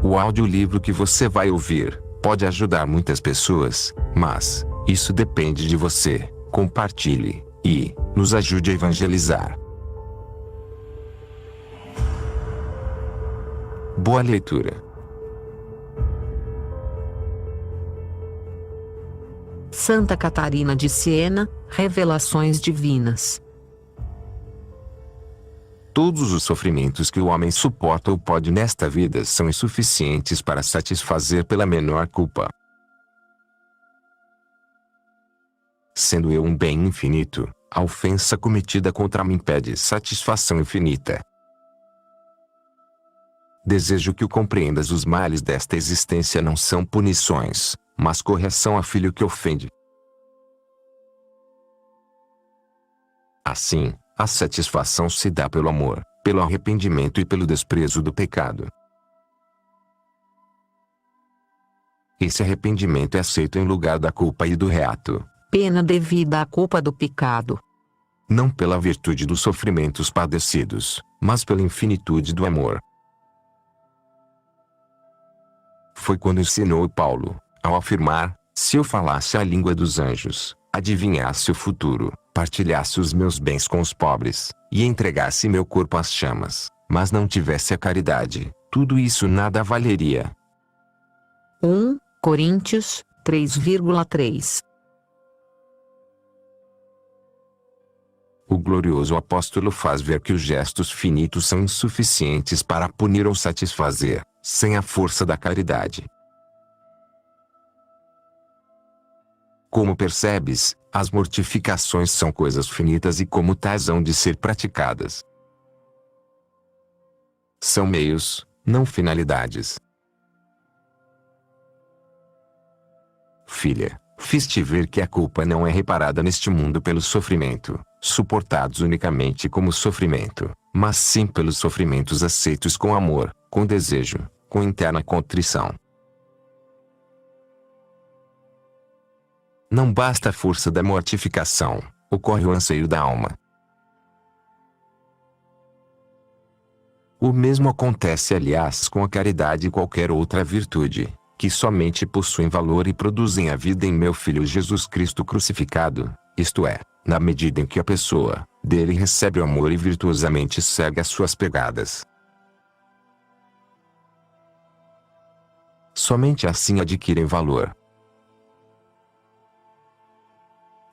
O audiolivro que você vai ouvir pode ajudar muitas pessoas, mas isso depende de você. Compartilhe e nos ajude a evangelizar. Boa leitura. Santa Catarina de Siena, Revelações Divinas. Todos os sofrimentos que o homem suporta ou pode nesta vida são insuficientes para satisfazer pela menor culpa. Sendo eu um bem infinito, a ofensa cometida contra mim pede satisfação infinita. Desejo que o compreendas. Os males desta existência não são punições, mas correção a filho que ofende. Assim, a satisfação se dá pelo amor, pelo arrependimento e pelo desprezo do pecado. Esse arrependimento é aceito em lugar da culpa e do reato. Pena devida à culpa do pecado. Não pela virtude dos sofrimentos padecidos, mas pela infinitude do amor. Foi quando ensinou Paulo, ao afirmar: se eu falasse a língua dos anjos, adivinhasse o futuro, partilhasse os meus bens com os pobres, e entregasse meu corpo às chamas, mas não tivesse a caridade, tudo isso nada valeria. 1 Coríntios 3,3. O glorioso apóstolo faz ver que os gestos finitos são insuficientes para punir ou satisfazer, sem a força da caridade. Como percebes, as mortificações são coisas finitas e como tais hão de ser praticadas. São meios, não finalidades. Filha, fiz-te ver que a culpa não é reparada neste mundo pelo sofrimento, suportados unicamente como sofrimento, mas sim pelos sofrimentos aceitos com amor, com desejo, com interna contrição. Não basta a força da mortificação, ocorre o anseio da alma. O mesmo acontece, aliás, com a caridade e qualquer outra virtude, que somente possuem valor e produzem a vida em meu Filho Jesus Cristo crucificado, isto é, na medida em que a pessoa dele recebe o amor e virtuosamente segue as suas pegadas. Somente assim adquirem valor.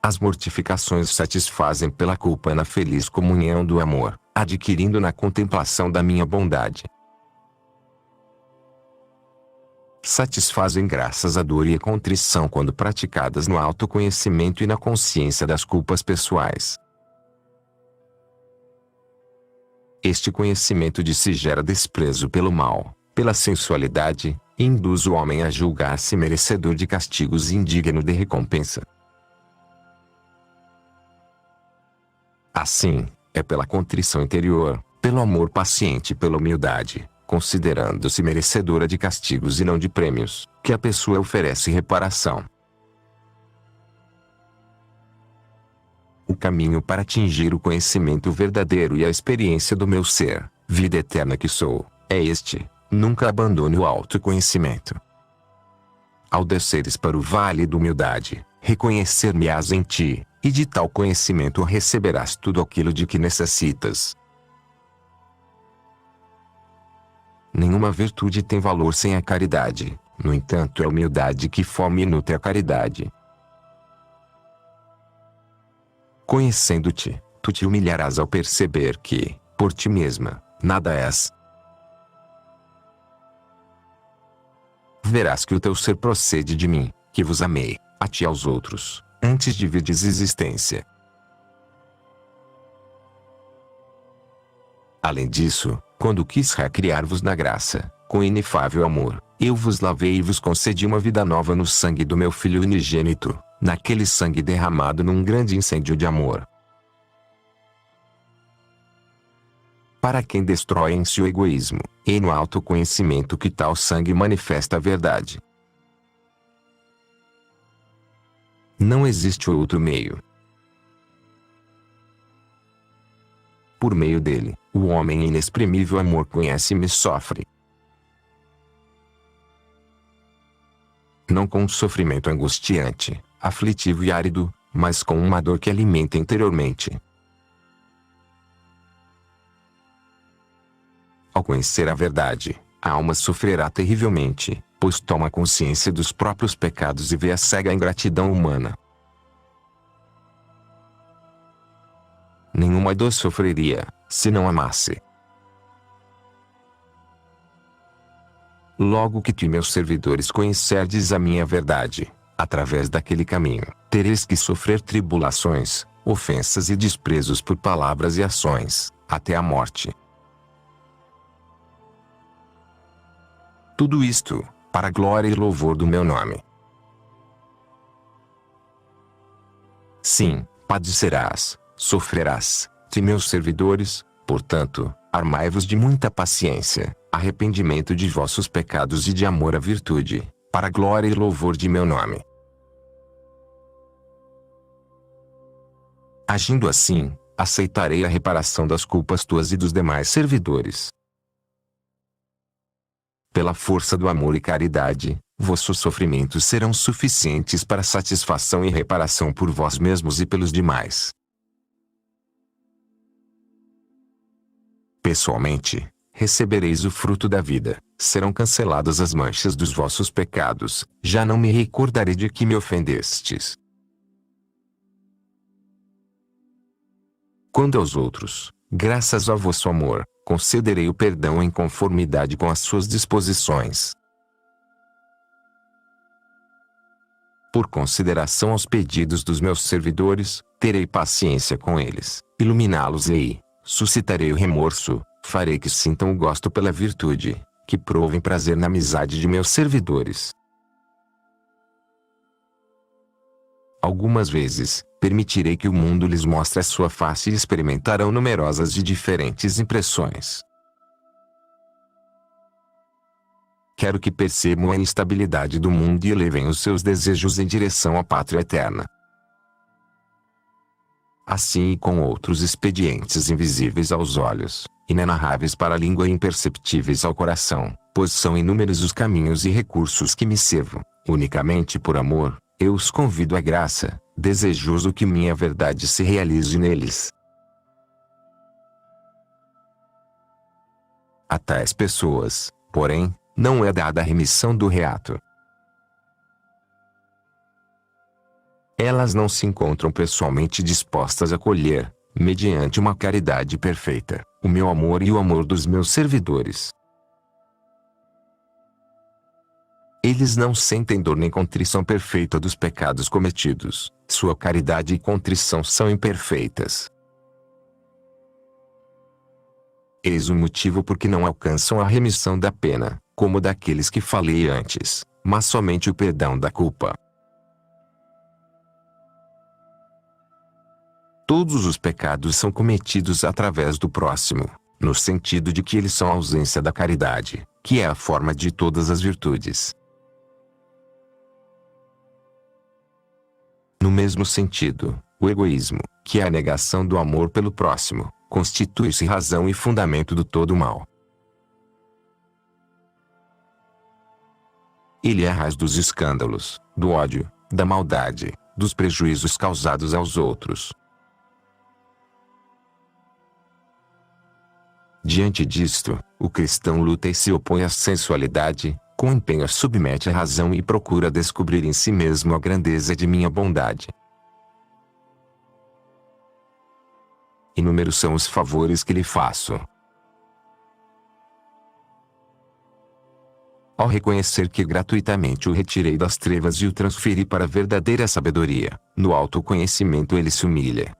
As mortificações satisfazem pela culpa na feliz comunhão do amor, adquirindo na contemplação da minha bondade. Satisfazem graças à dor e à contrição quando praticadas no autoconhecimento e na consciência das culpas pessoais. Este conhecimento de si gera desprezo pelo mal, pela sensualidade, e induz o homem a julgar-se merecedor de castigos e indigno de recompensa. Assim, é pela contrição interior, pelo amor paciente e pela humildade, considerando-se merecedora de castigos e não de prêmios, que a pessoa oferece reparação. O caminho para atingir o conhecimento verdadeiro e a experiência do meu ser, vida eterna que sou, é este: nunca abandone o autoconhecimento. Ao desceres para o vale da humildade, reconhecer-me-ás em ti, e de tal conhecimento receberás tudo aquilo de que necessitas. Nenhuma virtude tem valor sem a caridade, no entanto é a humildade que forma e nutre a caridade. Conhecendo-te, tu te humilharás ao perceber que, por ti mesma, nada és. Verás que o teu ser procede de mim, que vos amei, a ti e aos outros, antes de virdes existência. Além disso, quando quis recriar-vos na graça, com inefável amor, eu vos lavei e vos concedi uma vida nova no sangue do meu Filho unigênito, naquele sangue derramado num grande incêndio de amor. Para quem destrói em si o egoísmo, e no autoconhecimento que tal sangue manifesta a verdade. Não existe outro meio. Por meio dele, o homem em inexprimível amor conhece-me e sofre. não com um sofrimento angustiante, aflitivo e árido, mas com uma dor que alimenta interiormente. Ao conhecer a verdade, a alma sofrerá terrivelmente, pois toma consciência dos próprios pecados e vê a cega ingratidão humana. Nenhuma dor sofreria, se não amasse. Logo que tu e meus servidores conhecerdes a minha verdade, através daquele caminho, tereis que sofrer tribulações, ofensas e desprezos por palavras e ações, até a morte. Tudo isto, para a glória e louvor do meu nome. Sim, padecerás, sofrerás, de meus servidores, portanto, armai-vos de muita paciência, arrependimento de vossos pecados e de amor à virtude, para a glória e louvor de meu nome. Agindo assim, aceitarei a reparação das culpas tuas e dos demais servidores. Pela força do amor e caridade, vossos sofrimentos serão suficientes para satisfação e reparação por vós mesmos e pelos demais. Pessoalmente, recebereis o fruto da vida, serão canceladas as manchas dos vossos pecados, já não me recordarei de que me ofendestes. Quando aos outros, graças ao vosso amor, concederei o perdão em conformidade com as suas disposições. Por consideração aos pedidos dos meus servidores, terei paciência com eles, iluminá-los-ei, suscitarei o remorso, farei que sintam o gosto pela virtude, que provem prazer na amizade de meus servidores. Algumas vezes, permitirei que o mundo lhes mostre a sua face e experimentarão numerosas e diferentes impressões. Quero que percebam a instabilidade do mundo e elevem os seus desejos em direção à pátria eterna. Assim e com outros expedientes invisíveis aos olhos, inenarráveis para a língua e imperceptíveis ao coração, pois são inúmeros os caminhos e recursos que me servo, unicamente por amor, eu os convido à graça, desejoso que minha verdade se realize neles. A tais pessoas, porém, não é dada a remissão do reato. Elas não se encontram pessoalmente dispostas a colher, mediante uma caridade perfeita, o meu amor e o amor dos meus servidores. Eles não sentem dor nem contrição perfeita dos pecados cometidos, sua caridade e contrição são imperfeitas. Eis o motivo por que não alcançam a remissão da pena, como daqueles que falei antes, mas somente o perdão da culpa. Todos os pecados são cometidos através do próximo, no sentido de que eles são a ausência da caridade, que é a forma de todas as virtudes. No mesmo sentido, o egoísmo, que é a negação do amor pelo próximo, constitui-se razão e fundamento do todo mal. Ele é a raiz dos escândalos, do ódio, da maldade, dos prejuízos causados aos outros. Diante disto, o cristão luta e se opõe à sensualidade, com empenho submete a razão e procura descobrir em si mesmo a grandeza de minha bondade. Inúmeros são os favores que lhe faço. Ao reconhecer que gratuitamente o retirei das trevas e o transferi para a verdadeira sabedoria, no autoconhecimento ele se humilha.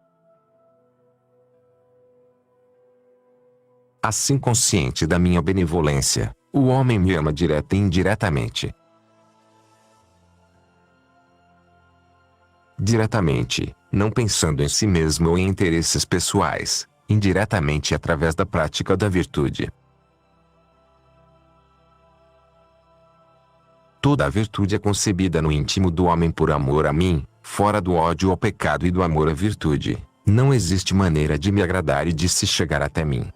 Assim, consciente da minha benevolência, o homem me ama direta e indiretamente. Diretamente, não pensando em si mesmo ou em interesses pessoais, indiretamente através da prática da virtude. Toda a virtude é concebida no íntimo do homem por amor a mim, fora do ódio ao pecado e do amor à virtude, não existe maneira de me agradar e de se chegar até mim.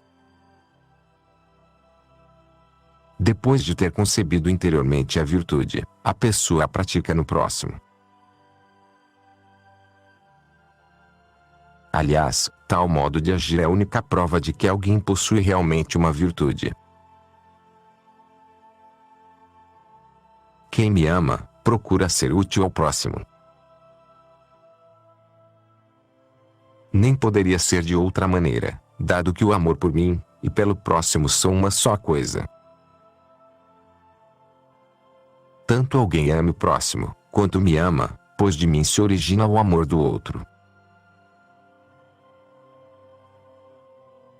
Depois de ter concebido interiormente a virtude, a pessoa a pratica no próximo. Aliás, tal modo de agir é a única prova de que alguém possui realmente uma virtude. Quem me ama, procura ser útil ao próximo. Nem poderia ser de outra maneira, dado que o amor por mim e pelo próximo são uma só coisa. Tanto alguém ama o próximo, quanto me ama, pois de mim se origina o amor do outro.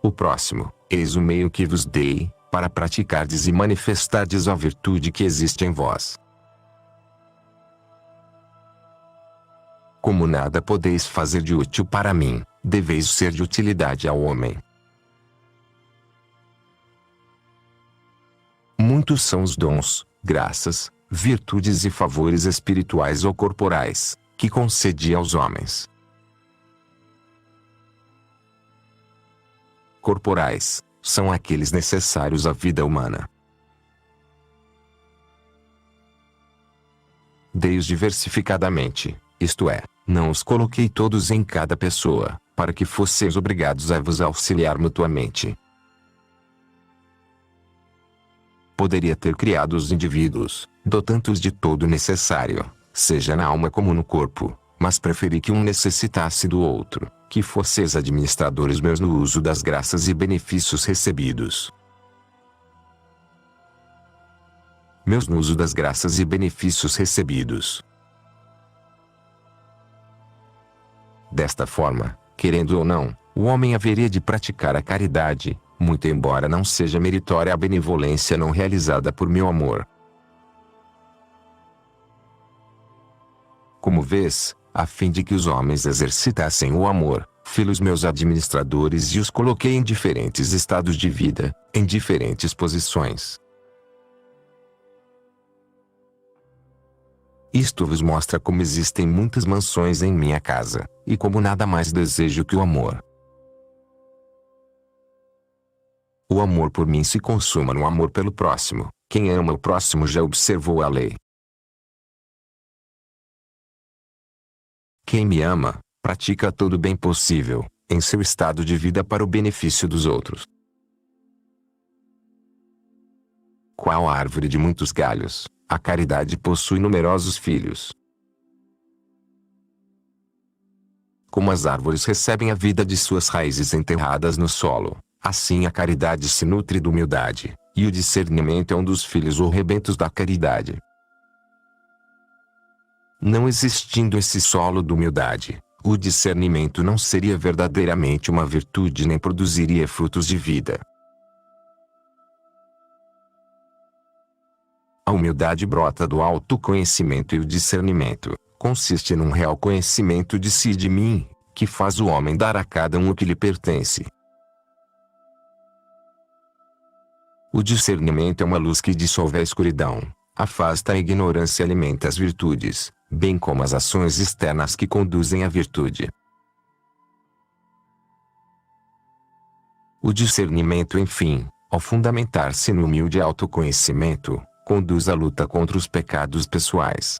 O próximo, eis o meio que vos dei, para praticardes e manifestardes a virtude que existe em vós. Como nada podeis fazer de útil para mim, deveis ser de utilidade ao homem. Muitos são os dons, graças, virtudes e favores espirituais ou corporais, que concedi aos homens. Corporais, são aqueles necessários à vida humana. Dei-os diversificadamente, isto é, não os coloquei todos em cada pessoa, para que fosseis obrigados a vos auxiliar mutuamente. Poderia ter criado os indivíduos, dotando-os de todo o necessário, seja na alma como no corpo, mas preferi que um necessitasse do outro, que fosseis administradores meus no uso das graças e benefícios recebidos. Meus no uso das graças e benefícios recebidos. Desta forma, querendo ou não, o homem haveria de praticar a caridade, muito embora não seja meritória a benevolência não realizada por meu amor. Como vês, a fim de que os homens exercitassem o amor, fiz meus administradores e os coloquei em diferentes estados de vida, em diferentes posições. Isto vos mostra como existem muitas mansões em minha casa, e como nada mais desejo que o amor. O amor por mim se consuma no amor pelo próximo. Quem ama o próximo já observou a lei. Quem me ama, pratica todo o bem possível, em seu estado de vida para o benefício dos outros. Qual árvore de muitos galhos, a caridade possui numerosos filhos. Como as árvores recebem a vida de suas raízes enterradas no solo, assim a caridade se nutre de humildade, e o discernimento é um dos filhos ou rebentos da caridade. Não existindo esse solo de humildade, o discernimento não seria verdadeiramente uma virtude nem produziria frutos de vida. A humildade brota do autoconhecimento e o discernimento consiste num real conhecimento de si e de mim, que faz o homem dar a cada um o que lhe pertence. O discernimento é uma luz que dissolve a escuridão, afasta a ignorância e alimenta as virtudes, bem como as ações externas que conduzem à virtude. O discernimento, enfim, ao fundamentar-se no humilde autoconhecimento, conduz à luta contra os pecados pessoais.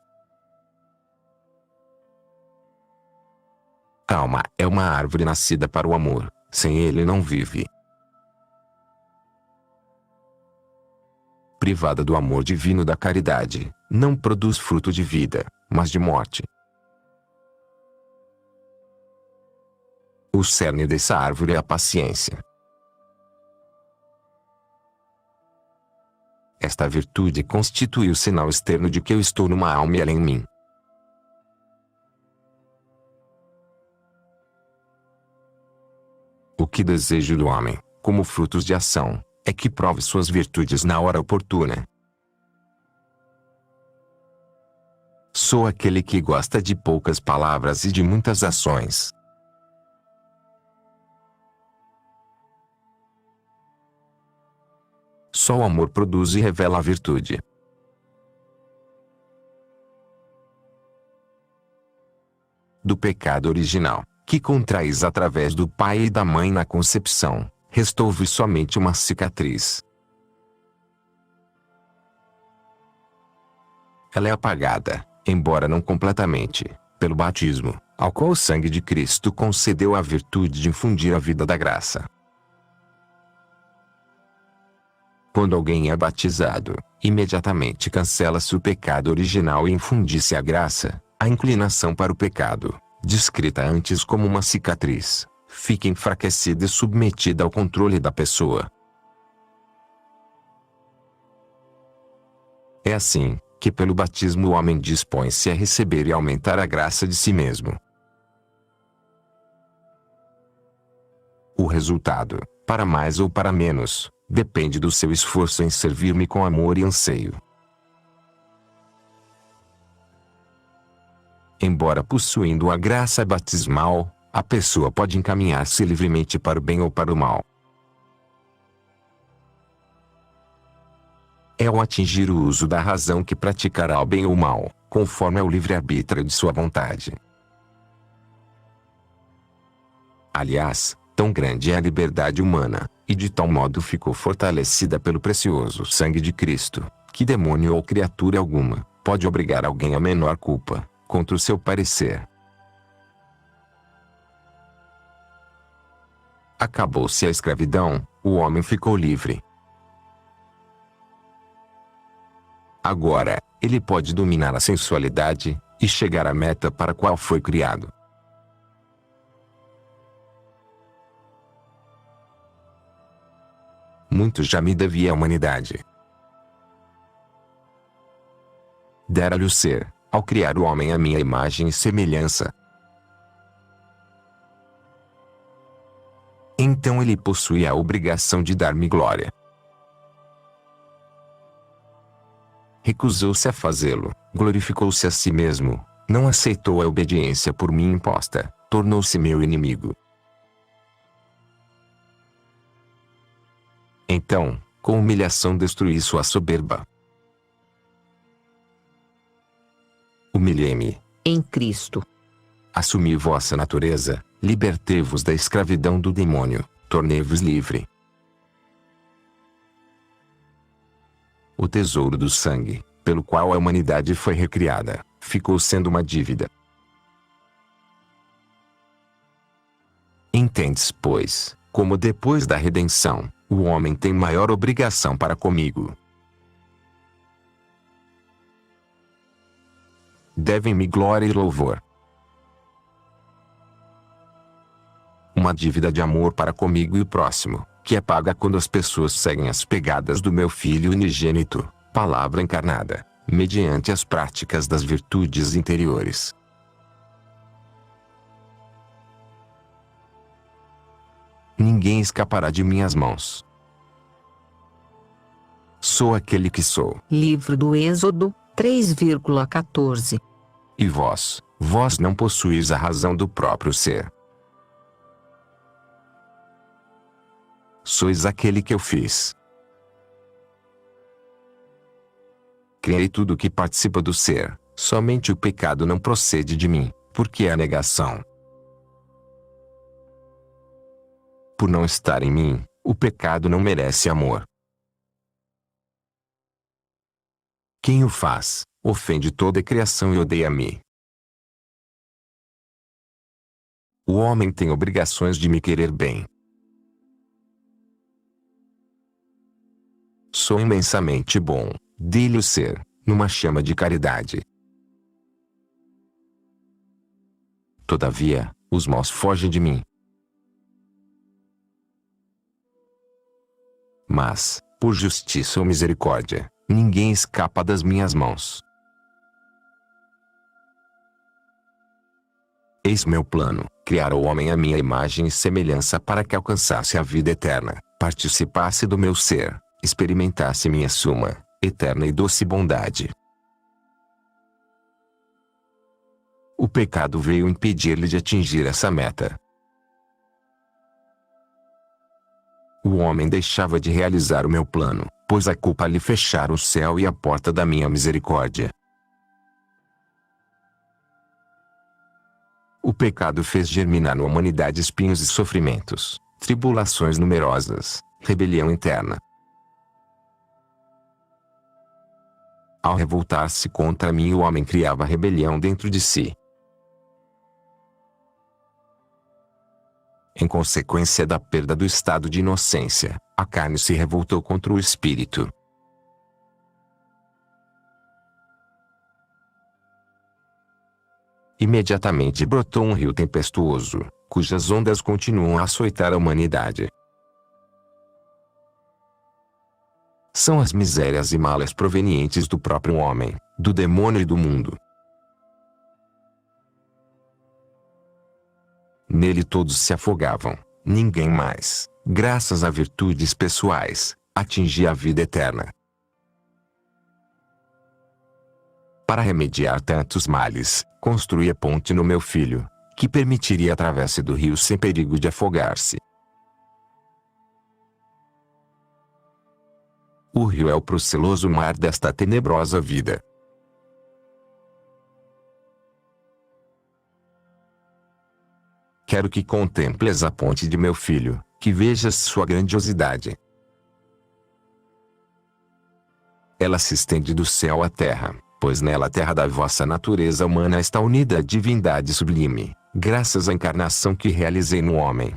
A alma é uma árvore nascida para o amor, sem ele não vive. Privada do amor divino da caridade, não produz fruto de vida, mas de morte. O cerne dessa árvore é a paciência. Esta virtude constitui o sinal externo de que eu estou numa alma e ela em mim. O que desejo do homem, como frutos de ação, é que prove suas virtudes na hora oportuna. Sou aquele que gosta de poucas palavras e de muitas ações. Só o amor produz e revela a virtude. Do pecado original, que contraís através do pai e da mãe na concepção, restou-vos somente uma cicatriz. ela é apagada, embora não completamente, pelo batismo, ao qual o sangue de Cristo concedeu a virtude de infundir a vida da graça. Quando alguém é batizado, imediatamente cancela-se o pecado original e infunde-se a graça. A inclinação para o pecado, descrita antes como uma cicatriz, fica enfraquecida e submetida ao controle da pessoa. É assim, que pelo batismo o homem dispõe-se a receber e aumentar a graça de si mesmo. O resultado, para mais ou para menos, depende do seu esforço em servir-me com amor e anseio. Embora possuindo a graça batismal, a pessoa pode encaminhar-se livremente para o bem ou para o mal. É ao atingir o uso da razão que praticará o bem ou o mal, conforme ao livre-arbítrio de sua vontade. Aliás, tão grande é a liberdade humana, e de tal modo ficou fortalecida pelo precioso sangue de Cristo, que demônio ou criatura alguma pode obrigar alguém a menor culpa, contra o seu parecer. Acabou-se a escravidão, o homem ficou livre. Agora, ele pode dominar a sensualidade, e chegar à meta para a qual foi criado. Muito já me devia a humanidade. Dera-lhe o ser, ao criar o homem à minha imagem e semelhança. Então ele possui a obrigação de dar-me glória. Recusou-se a fazê-lo, glorificou-se a si mesmo, não aceitou a obediência por mim imposta, tornou-se meu inimigo. Então, com humilhação destruí sua soberba. Humilhei-me em Cristo. Assumi vossa natureza, libertei-vos da escravidão do demônio, tornei-vos livre. O tesouro do sangue, pelo qual a humanidade foi recriada, ficou sendo uma dívida. Entendes, pois, como depois da redenção, o homem tem maior obrigação para comigo. Devem-me glória e louvor. Uma dívida de amor para comigo e o próximo, que é paga quando as pessoas seguem as pegadas do meu Filho unigênito, palavra encarnada, mediante as práticas das virtudes interiores. Ninguém escapará de minhas mãos. Sou aquele que sou. Livro do Êxodo, 3,14. E vós não possuís a razão do próprio ser. Sois aquele que eu fiz. Criei tudo que participa do ser, somente o pecado não procede de mim, porque é a negação. Por não estar em mim, o pecado não merece amor. Quem o faz, ofende toda a criação e odeia-me. O homem tem obrigações de me querer bem. Sou imensamente bom, dê-lhe o ser, numa chama de caridade. Todavia, os maus fogem de mim. Mas, por justiça ou misericórdia, ninguém escapa das minhas mãos. Eis meu plano, criar o homem à minha imagem e semelhança para que alcançasse a vida eterna, participasse do meu ser, experimentasse minha suma, eterna e doce bondade. O pecado veio impedir-lhe de atingir essa meta. O homem deixava de realizar o meu plano, pois a culpa lhe fechara o céu e a porta da minha misericórdia. O pecado fez germinar na humanidade espinhos e sofrimentos, tribulações numerosas, rebelião interna. Ao revoltar-se contra mim, o homem criava rebelião dentro de si. Em consequência da perda do estado de inocência, a carne se revoltou contra o espírito. Imediatamente brotou um rio tempestuoso, cujas ondas continuam a açoitar a humanidade. São as misérias e males provenientes do próprio homem, do demônio e do mundo. Nele todos se afogavam, ninguém mais, graças a virtudes pessoais, atingia a vida eterna. Para remediar tantos males, construí a ponte no meu filho, que permitiria a travessa do rio sem perigo de afogar-se. O rio é o proceloso mar desta tenebrosa vida. Quero que contemples a ponte de meu filho, que vejas sua grandiosidade. Ela se estende do céu à terra, pois nela a terra da vossa natureza humana está unida à divindade sublime, graças à encarnação que realizei no homem.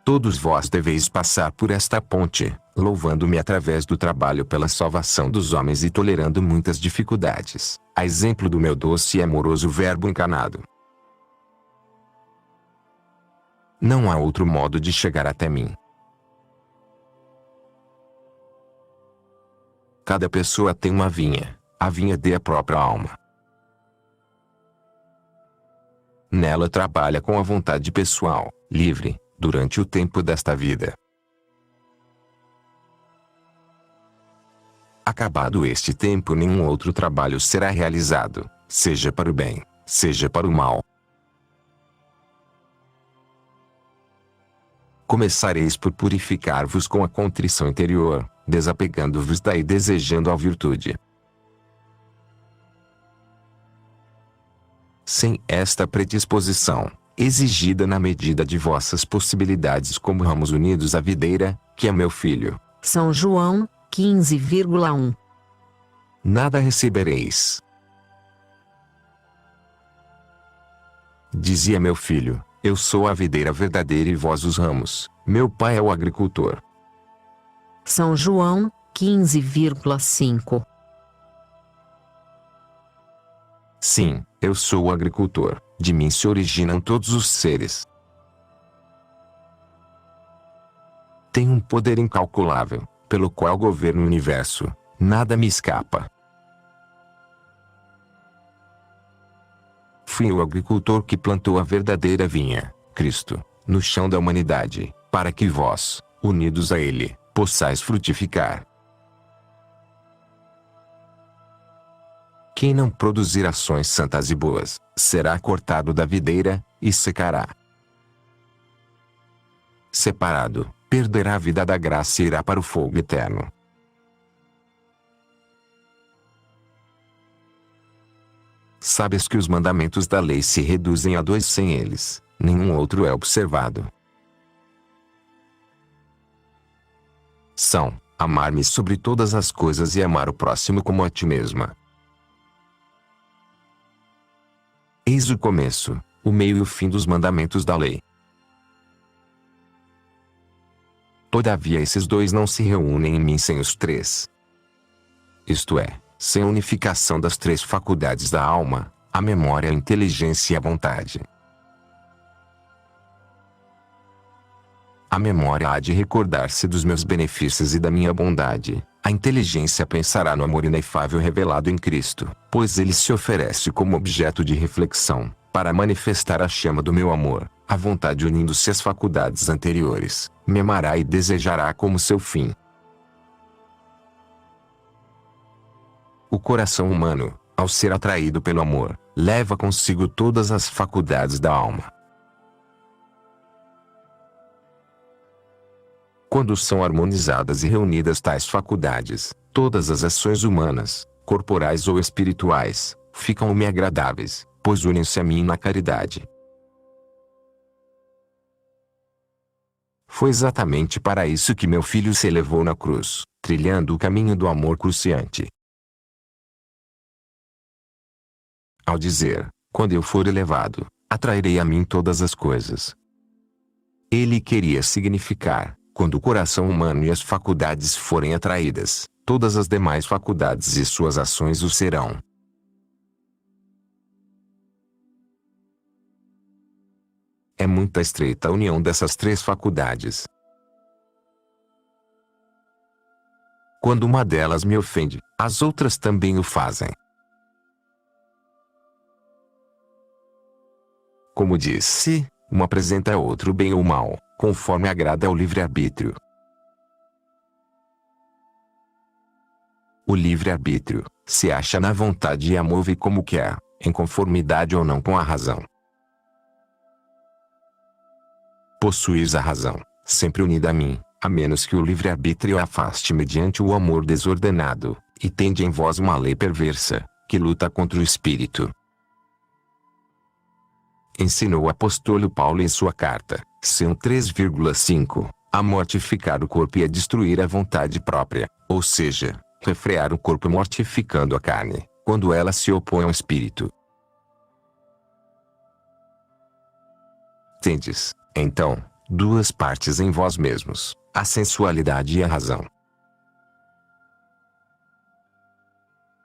Todos vós deveis passar por esta ponte, louvando-me através do trabalho pela salvação dos homens e tolerando muitas dificuldades, a exemplo do meu doce e amoroso Verbo encarnado. Não há outro modo de chegar até mim. Cada pessoa tem uma vinha, a vinha da própria alma. Nela trabalha com a vontade pessoal, livre, durante o tempo desta vida. Acabado este tempo, nenhum outro trabalho será realizado, seja para o bem, seja para o mal. Começareis por purificar-vos com a contrição interior, desapegando-vos da e desejando a virtude. Sem esta predisposição, exigida na medida de vossas possibilidades como ramos unidos à videira, que é meu filho. São João, 15,1. Nada recebereis. Dizia meu filho, eu sou a videira verdadeira e vós os ramos, meu pai é o agricultor. São João, 15,5. Sim, eu sou o agricultor, de mim se originam todos os seres. Tenho um poder incalculável, pelo qual governo o universo, nada me escapa. Fui o agricultor que plantou a verdadeira vinha, Cristo, no chão da humanidade, para que vós, unidos a Ele, possais frutificar. Quem não produzir ações santas e boas, será cortado da videira, e secará. Separado, perderá a vida da graça e irá para o fogo eterno. Sabes que os mandamentos da lei se reduzem a 2 sem eles, nenhum outro é observado. São, amar-me sobre todas as coisas e amar o próximo como a ti mesma. Eis o começo, o meio e o fim dos mandamentos da lei. Todavia esses 2 não se reúnem em mim sem os 3. Isto é, sem a unificação das 3 faculdades da alma, a memória, a inteligência e a vontade. A memória há de recordar-se dos meus benefícios e da minha bondade. A inteligência pensará no amor inefável revelado em Cristo, pois ele se oferece como objeto de reflexão, para manifestar a chama do meu amor. A vontade, unindo-se às faculdades anteriores, me amará e desejará como seu fim. O coração humano, ao ser atraído pelo amor, leva consigo todas as faculdades da alma. Quando são harmonizadas e reunidas tais faculdades, todas as ações humanas, corporais ou espirituais, ficam-me agradáveis, pois unem-se a mim na caridade. Foi exatamente para isso que meu filho se elevou na cruz, trilhando o caminho do amor cruciante. Ao dizer, quando eu for elevado, atrairei a mim todas as coisas. Ele queria significar, quando o coração humano e as faculdades forem atraídas, todas as demais faculdades e suas ações o serão. É muito estreita a união dessas três faculdades. Quando uma delas me ofende, as outras também o fazem. Como disse, um apresenta a outro o bem ou o mal, conforme agrada ao livre-arbítrio. O livre-arbítrio se acha na vontade e a move como quer, em conformidade ou não com a razão. Possuis a razão, sempre unida a mim, a menos que o livre-arbítrio a afaste mediante o amor desordenado, e tende em vós uma lei perversa, que luta contra o espírito. Ensinou o apóstolo Paulo em sua carta, São 3,5, a mortificar o corpo e a destruir a vontade própria, ou seja, refrear o corpo mortificando a carne, quando ela se opõe ao espírito. Tendes, então, duas partes em vós mesmos, a sensualidade e a razão.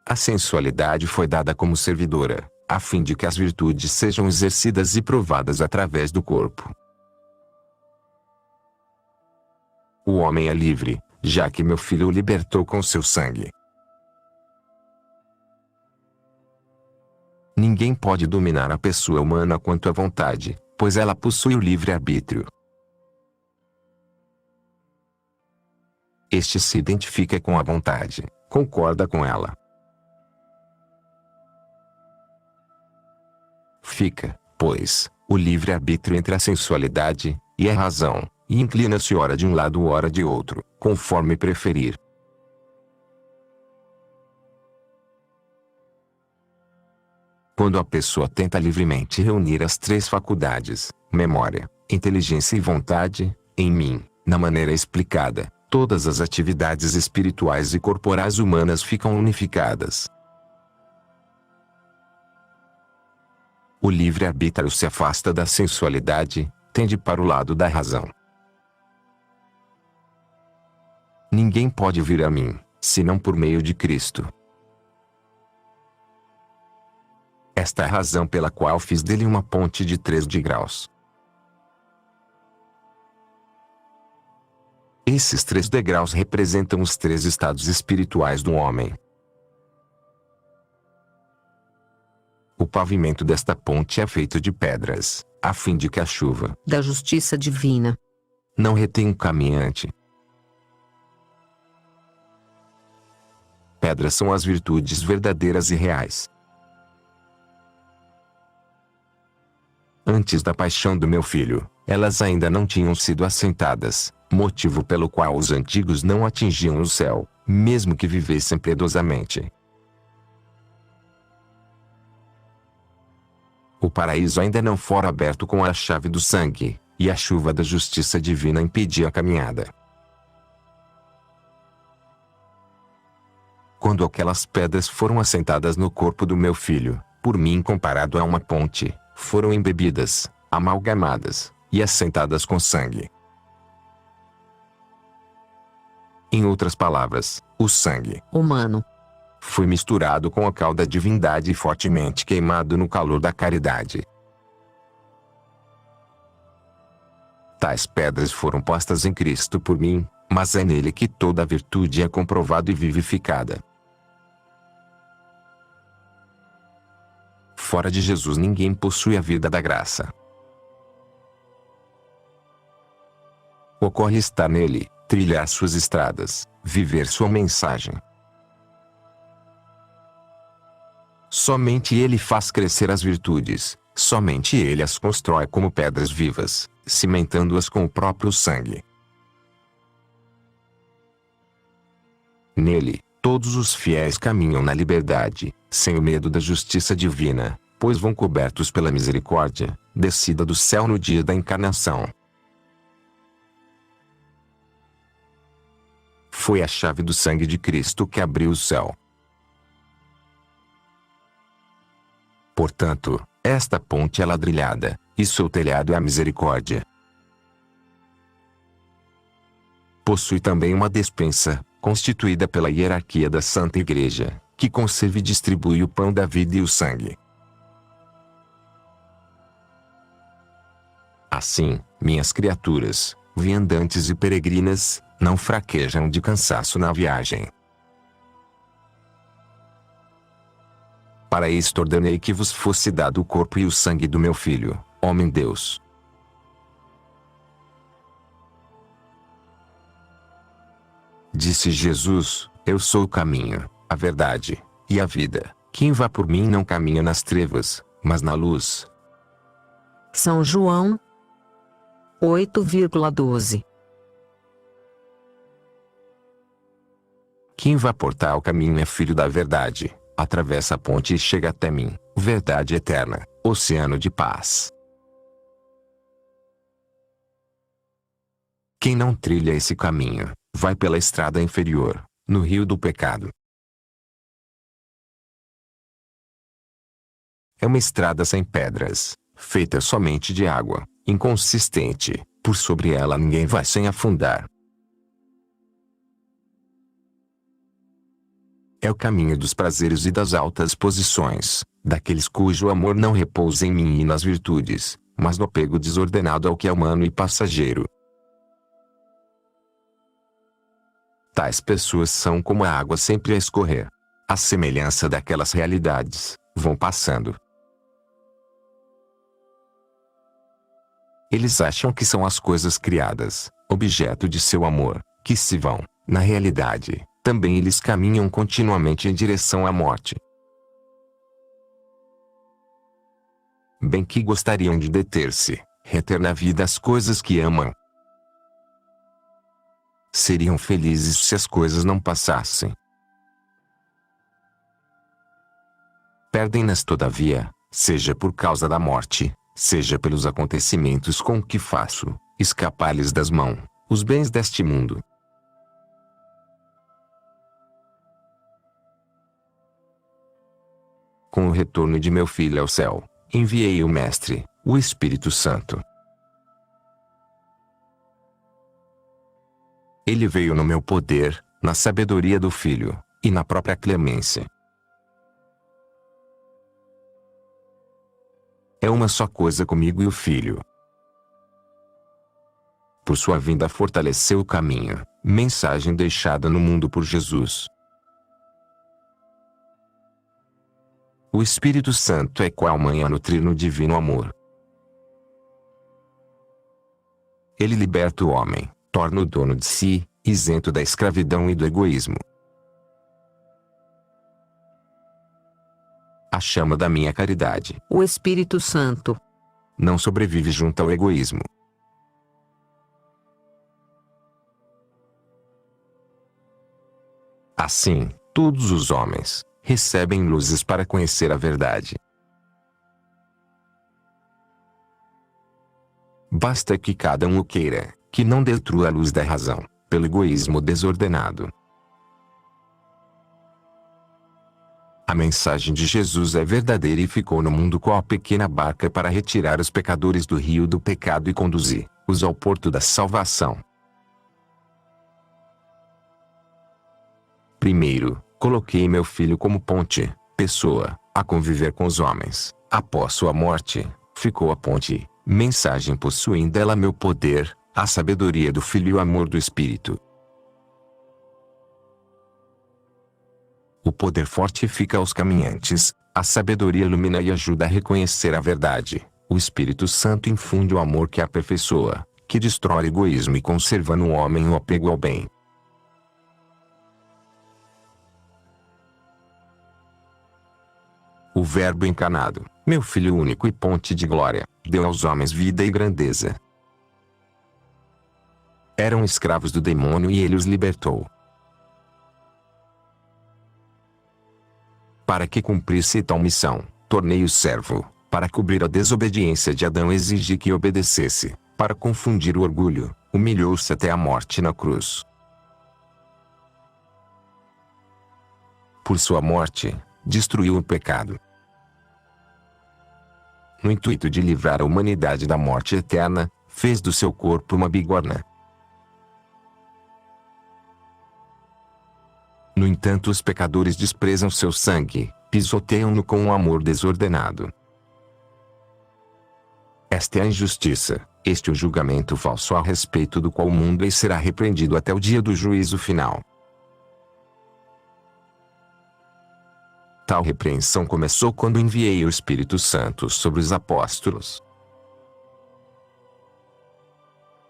A sensualidade foi dada como servidora, a fim de que as virtudes sejam exercidas e provadas através do corpo. O homem é livre, já que meu filho o libertou com seu sangue. Ninguém pode dominar a pessoa humana quanto à vontade, pois ela possui o livre-arbítrio. Este se identifica com a vontade, concorda com ela. Fica, pois, o livre-arbítrio entre a sensualidade e a razão, e inclina-se ora de um lado ou ora de outro, conforme preferir. Quando a pessoa tenta livremente reunir as três faculdades, memória, inteligência e vontade, em mim, na maneira explicada, todas as atividades espirituais e corporais humanas ficam unificadas. O livre-arbítrio se afasta da sensualidade, tende para o lado da razão. Ninguém pode vir a mim, senão por meio de Cristo. Esta é a razão pela qual fiz dele uma ponte de 3 degraus. Esses 3 degraus representam os 3 estados espirituais do homem. O pavimento desta ponte é feito de pedras, a fim de que a chuva da justiça divina não retenha o caminhante. Pedras são as virtudes verdadeiras e reais. Antes da paixão do meu filho, elas ainda não tinham sido assentadas, motivo pelo qual os antigos não atingiam o céu, mesmo que vivessem piedosamente. O paraíso ainda não fora aberto com a chave do sangue, e a chuva da justiça divina impedia a caminhada. Quando aquelas pedras foram assentadas no corpo do meu filho, por mim comparado a uma ponte, foram embebidas, amalgamadas, e assentadas com sangue. Em outras palavras, o sangue humano foi misturado com a cal da divindade e fortemente queimado no calor da caridade. Tais pedras foram postas em Cristo por mim, mas é nele que toda a virtude é comprovada e vivificada. Fora de Jesus ninguém possui a vida da graça. Ocorre estar nele, trilhar suas estradas, viver sua mensagem. Somente ele faz crescer as virtudes, somente ele as constrói como pedras vivas, cimentando-as com o próprio sangue. Nele, todos os fiéis caminham na liberdade, sem o medo da justiça divina, pois vão cobertos pela misericórdia, descida do céu no dia da encarnação. Foi a chave do sangue de Cristo que abriu o céu. Portanto, esta ponte é ladrilhada, e seu telhado é a misericórdia. Possui também uma despensa, constituída pela hierarquia da Santa Igreja, que conserva e distribui o pão da vida e o sangue. Assim, minhas criaturas, viandantes e peregrinas, não fraquejam de cansaço na viagem. Para isto ordenei que vos fosse dado o corpo e o sangue do meu Filho, homem-Deus. Disse Jesus: Eu sou o caminho, a verdade e a vida. Quem vá por mim não caminha nas trevas, mas na luz. São João 8,12. Quem vá por tal caminho é filho da verdade, atravessa a ponte e chega até mim, verdade eterna, oceano de paz. Quem não trilha esse caminho, vai pela estrada inferior, no rio do pecado. É uma estrada sem pedras, feita somente de água, inconsistente, por sobre ela ninguém vai sem afundar. É o caminho dos prazeres e das altas posições, daqueles cujo amor não repousa em mim e nas virtudes, mas no apego desordenado ao que é humano e passageiro. Tais pessoas são como a água sempre a escorrer. À semelhança daquelas realidades, vão passando. Eles acham que são as coisas criadas, objeto de seu amor, que se vão. Na realidade, também eles caminham continuamente em direção à morte. Bem que gostariam de deter-se, reter na vida as coisas que amam. Seriam felizes se as coisas não passassem. Perdem-nas todavia, seja por causa da morte, seja pelos acontecimentos com que faço escapar-lhes das mãos os bens deste mundo. Com o retorno de meu Filho ao céu, enviei o Mestre, o Espírito Santo. Ele veio no meu poder, na sabedoria do Filho, e na própria clemência. É uma só coisa comigo e o Filho. Por sua vinda fortaleceu o caminho, mensagem deixada no mundo por Jesus. O Espírito Santo é qual mãe a nutrir no divino amor. Ele liberta o homem, torna o dono de si, isento da escravidão e do egoísmo. A chama da minha caridade, O Espírito Santo, não sobrevive junto ao egoísmo. Assim, todos os homens recebem luzes para conhecer a verdade. Basta que cada um o queira, que não destrua a luz da razão, pelo egoísmo desordenado. A mensagem de Jesus é verdadeira e ficou no mundo qual a pequena barca para retirar os pecadores do rio do pecado e conduzir-os ao porto da salvação. Primeiro, coloquei meu Filho como ponte, pessoa, a conviver com os homens. Após sua morte, ficou a ponte, mensagem possuindo ela meu poder, a sabedoria do Filho e o amor do Espírito. O poder fortifica os caminhantes, a sabedoria ilumina e ajuda a reconhecer a verdade, o Espírito Santo infunde o amor que aperfeiçoa, que destrói o egoísmo e conserva no homem o apego ao bem. O Verbo encarnado, meu Filho único e ponte de glória, deu aos homens vida e grandeza. Eram escravos do demônio e ele os libertou. Para que cumprisse tal missão, tornei-o servo, para cobrir a desobediência de Adão exigi que obedecesse, para confundir o orgulho, humilhou-se até a morte na cruz. Por sua morte, destruiu o pecado. No intuito de livrar a humanidade da morte eterna, fez do seu corpo uma bigorna. No entanto, os pecadores desprezam seu sangue, pisoteiam-no com um amor desordenado. Esta é a injustiça, este é o julgamento falso a respeito do qual o mundo será repreendido até o dia do juízo final. Tal repreensão começou quando enviei o Espírito Santo sobre os apóstolos.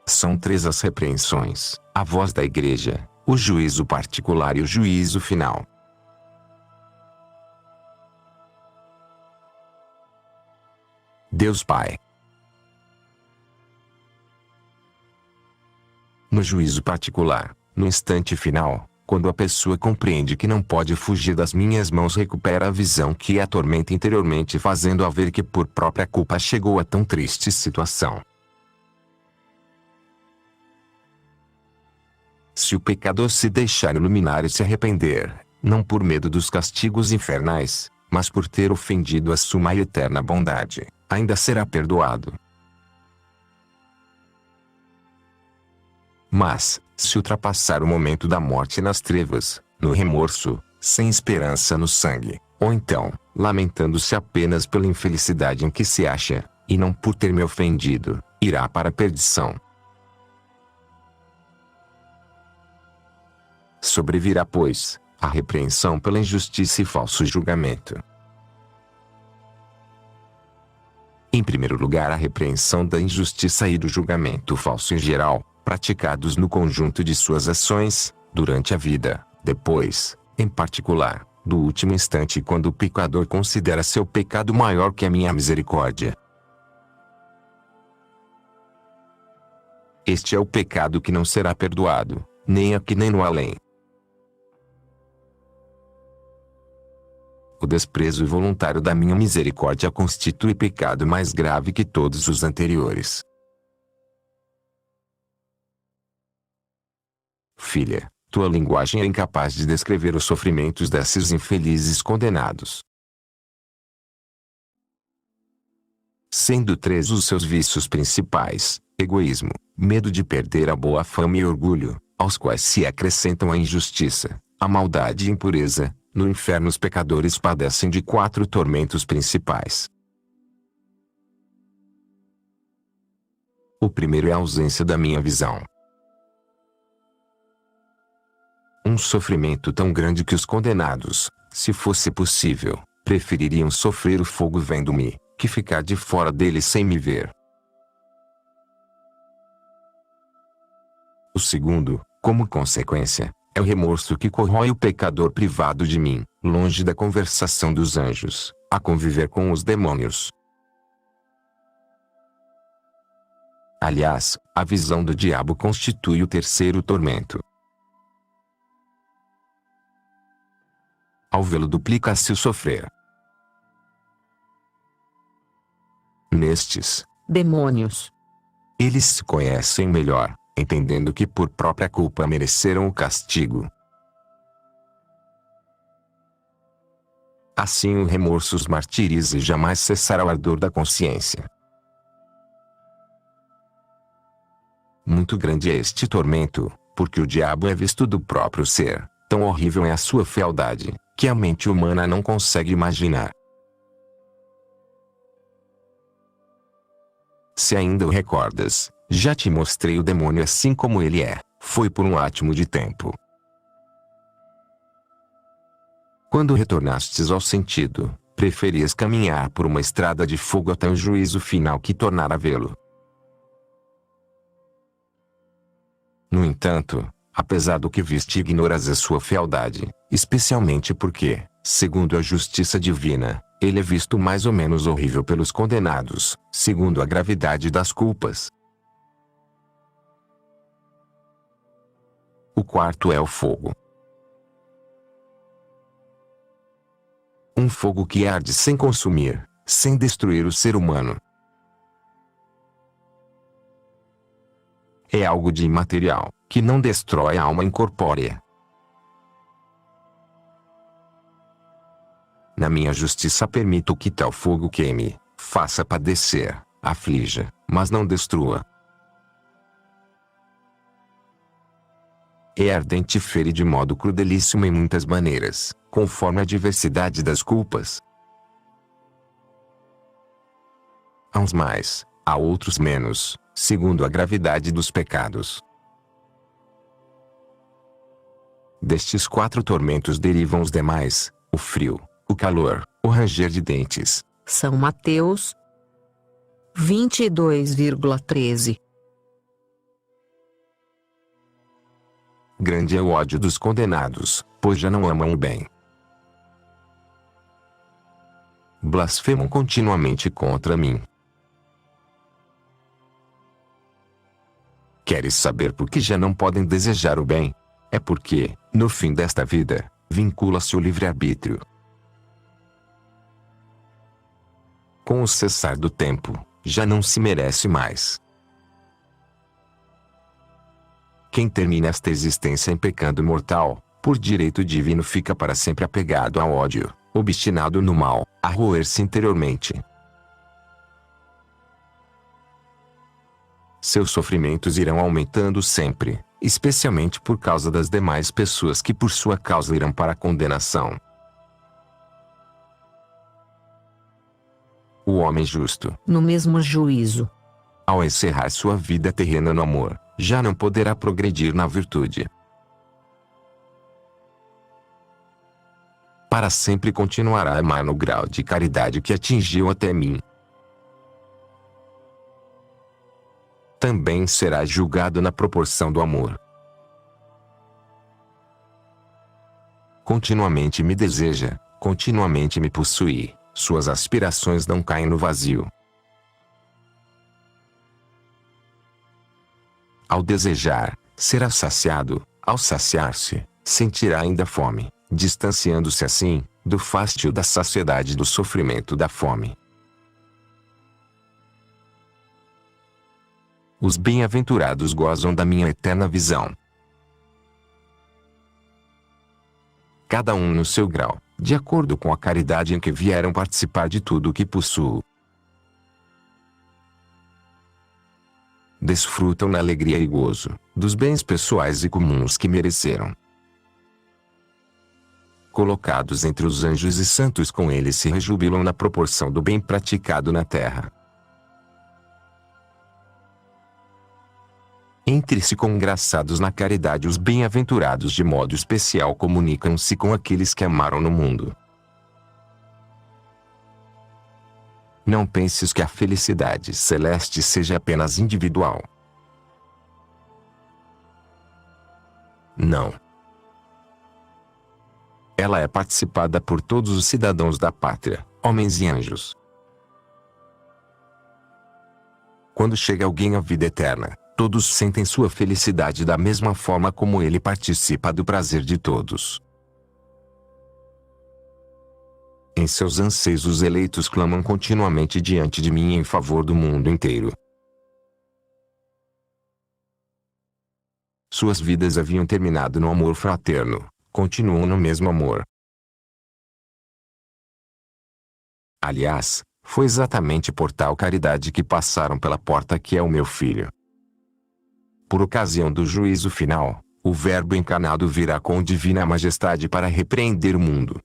São 3 as repreensões: a voz da Igreja, o juízo particular e o juízo final. Deus Pai. No juízo particular, no instante final, quando a pessoa compreende que não pode fugir das minhas mãos, recupera a visão que a atormenta interiormente, fazendo-a ver que por própria culpa chegou a tão triste situação. Se o pecador se deixar iluminar e se arrepender, não por medo dos castigos infernais, mas por ter ofendido a suma e eterna bondade, ainda será perdoado. Mas, se ultrapassar o momento da morte nas trevas, no remorso, sem esperança no sangue, ou então, lamentando-se apenas pela infelicidade em que se acha, e não por ter me ofendido, irá para a perdição. Sobrevirá, pois, a repreensão pela injustiça e falso julgamento. Em primeiro lugar, a repreensão da injustiça e do julgamento falso em geral, praticados no conjunto de suas ações, durante a vida, depois, em particular, do último instante quando o pecador considera seu pecado maior que a minha misericórdia. Este é o pecado que não será perdoado, nem aqui nem no além. O desprezo voluntário da minha misericórdia constitui pecado mais grave que todos os anteriores. Filha, tua linguagem é incapaz de descrever os sofrimentos desses infelizes condenados. Sendo 3 os seus vícios principais: egoísmo, medo de perder a boa fama e orgulho, aos quais se acrescentam a injustiça, a maldade e impureza, no inferno os pecadores padecem de 4 tormentos principais. O primeiro é a ausência da minha visão. Um sofrimento tão grande que os condenados, se fosse possível, prefeririam sofrer o fogo vendo-me, que ficar de fora dele sem me ver. O segundo, como consequência, é o remorso que corrói o pecador privado de mim, longe da conversação dos anjos, a conviver com os demônios. Aliás, a visão do diabo constitui o terceiro tormento. Ao vê-lo duplica-se o sofrer. Nestes demônios, eles se conhecem melhor, entendendo que por própria culpa mereceram o castigo. Assim o remorso os martiriza e jamais cessará o ardor da consciência. Muito grande é este tormento, porque o diabo é visto do próprio ser, tão horrível é a sua fealdade, que a mente humana não consegue imaginar. Se ainda o recordas, já te mostrei o demônio assim como ele é, foi por um átimo de tempo. Quando retornastes ao sentido, preferias caminhar por uma estrada de fogo até o juízo final que tornara a vê-lo. No entanto, apesar do que viste, ignoras a sua fealdade, especialmente porque, segundo a justiça divina, ele é visto mais ou menos horrível pelos condenados, segundo a gravidade das culpas. O quarto é o fogo. Um fogo que arde sem consumir, sem destruir o ser humano. É algo de imaterial, que não destrói a alma incorpórea. Na minha justiça permito que tal fogo queime, faça padecer, aflija, mas não destrua. É ardente e fere de modo crudelíssimo em muitas maneiras, conforme a diversidade das culpas. A uns mais, a outros menos, segundo a gravidade dos pecados. Destes 4 tormentos derivam os demais: o frio, o calor, o ranger de dentes. São Mateus 22,13. Grande é o ódio dos condenados, pois já não amam o bem. Blasfemam continuamente contra mim. Queres saber por que já não podem desejar o bem? É porque, no fim desta vida, vincula-se o livre-arbítrio. Com o cessar do tempo, já não se merece mais. Quem termina esta existência em pecado mortal, por direito divino fica para sempre apegado ao ódio, obstinado no mal, a roer-se interiormente. Seus sofrimentos irão aumentando sempre, especialmente por causa das demais pessoas que por sua causa irão para a condenação. O homem justo, No mesmo juízo, ao encerrar sua vida terrena no amor, já não poderá progredir na virtude. Para sempre continuará a amar no grau de caridade que atingiu até mim. Também será julgado na proporção do amor. Continuamente me deseja, continuamente me possui, suas aspirações não caem no vazio. Ao desejar, será saciado; ao saciar-se, sentirá ainda fome, distanciando-se assim, do fástio da saciedade e do sofrimento da fome. Os bem-aventurados gozam da minha eterna visão. Cada um no seu grau, de acordo com a caridade em que vieram participar de tudo o que possuo. Desfrutam na alegria e gozo, dos bens pessoais e comuns que mereceram. Colocados entre os anjos e santos com eles se rejubilam na proporção do bem praticado na terra. Entre-se congraçados na caridade os bem-aventurados de modo especial comunicam-se com aqueles que amaram no mundo. Não penses que a felicidade celeste seja apenas individual. Não. Ela é participada por todos os cidadãos da pátria, homens e anjos. Quando chega alguém à vida eterna, todos sentem sua felicidade da mesma forma como ele participa do prazer de todos. Em seus anseios os eleitos clamam continuamente diante de mim em favor do mundo inteiro. Suas vidas haviam terminado no amor fraterno, continuam no mesmo amor. Aliás, foi exatamente por tal caridade que passaram pela porta que é o meu filho. Por ocasião do juízo final, o Verbo encarnado virá com divina majestade para repreender o mundo.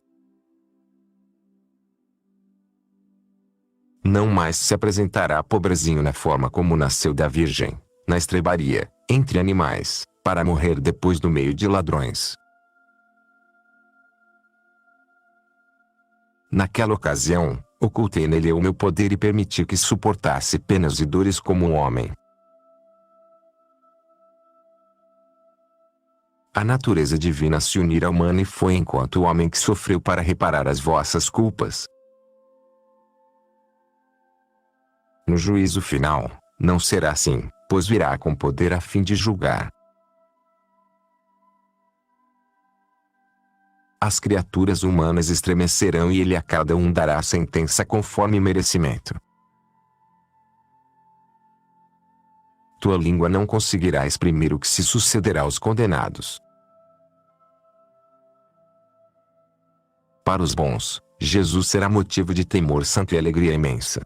Não mais se apresentará pobrezinho na forma como nasceu da Virgem, na estrebaria, entre animais, para morrer depois no meio de ladrões. Naquela ocasião, ocultei nele o meu poder e permiti que suportasse penas e dores como um homem. A natureza divina se unira à humana e foi enquanto o homem que sofreu para reparar as vossas culpas. No juízo final, não será assim, pois virá com poder a fim de julgar. As criaturas humanas estremecerão e ele a cada um dará a sentença conforme merecimento. Tua língua não conseguirá exprimir o que se sucederá aos condenados. Para os bons, Jesus será motivo de temor santo e alegria imensa.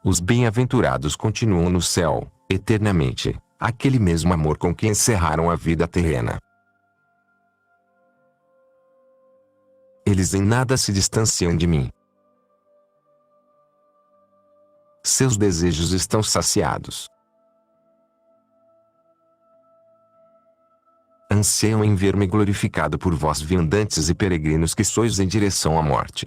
Os bem-aventurados continuam no céu, eternamente, aquele mesmo amor com que encerraram a vida terrena. Eles em nada se distanciam de mim. Seus desejos estão saciados. Anseiam em ver-me glorificado por vós viandantes e peregrinos que sois em direção à morte.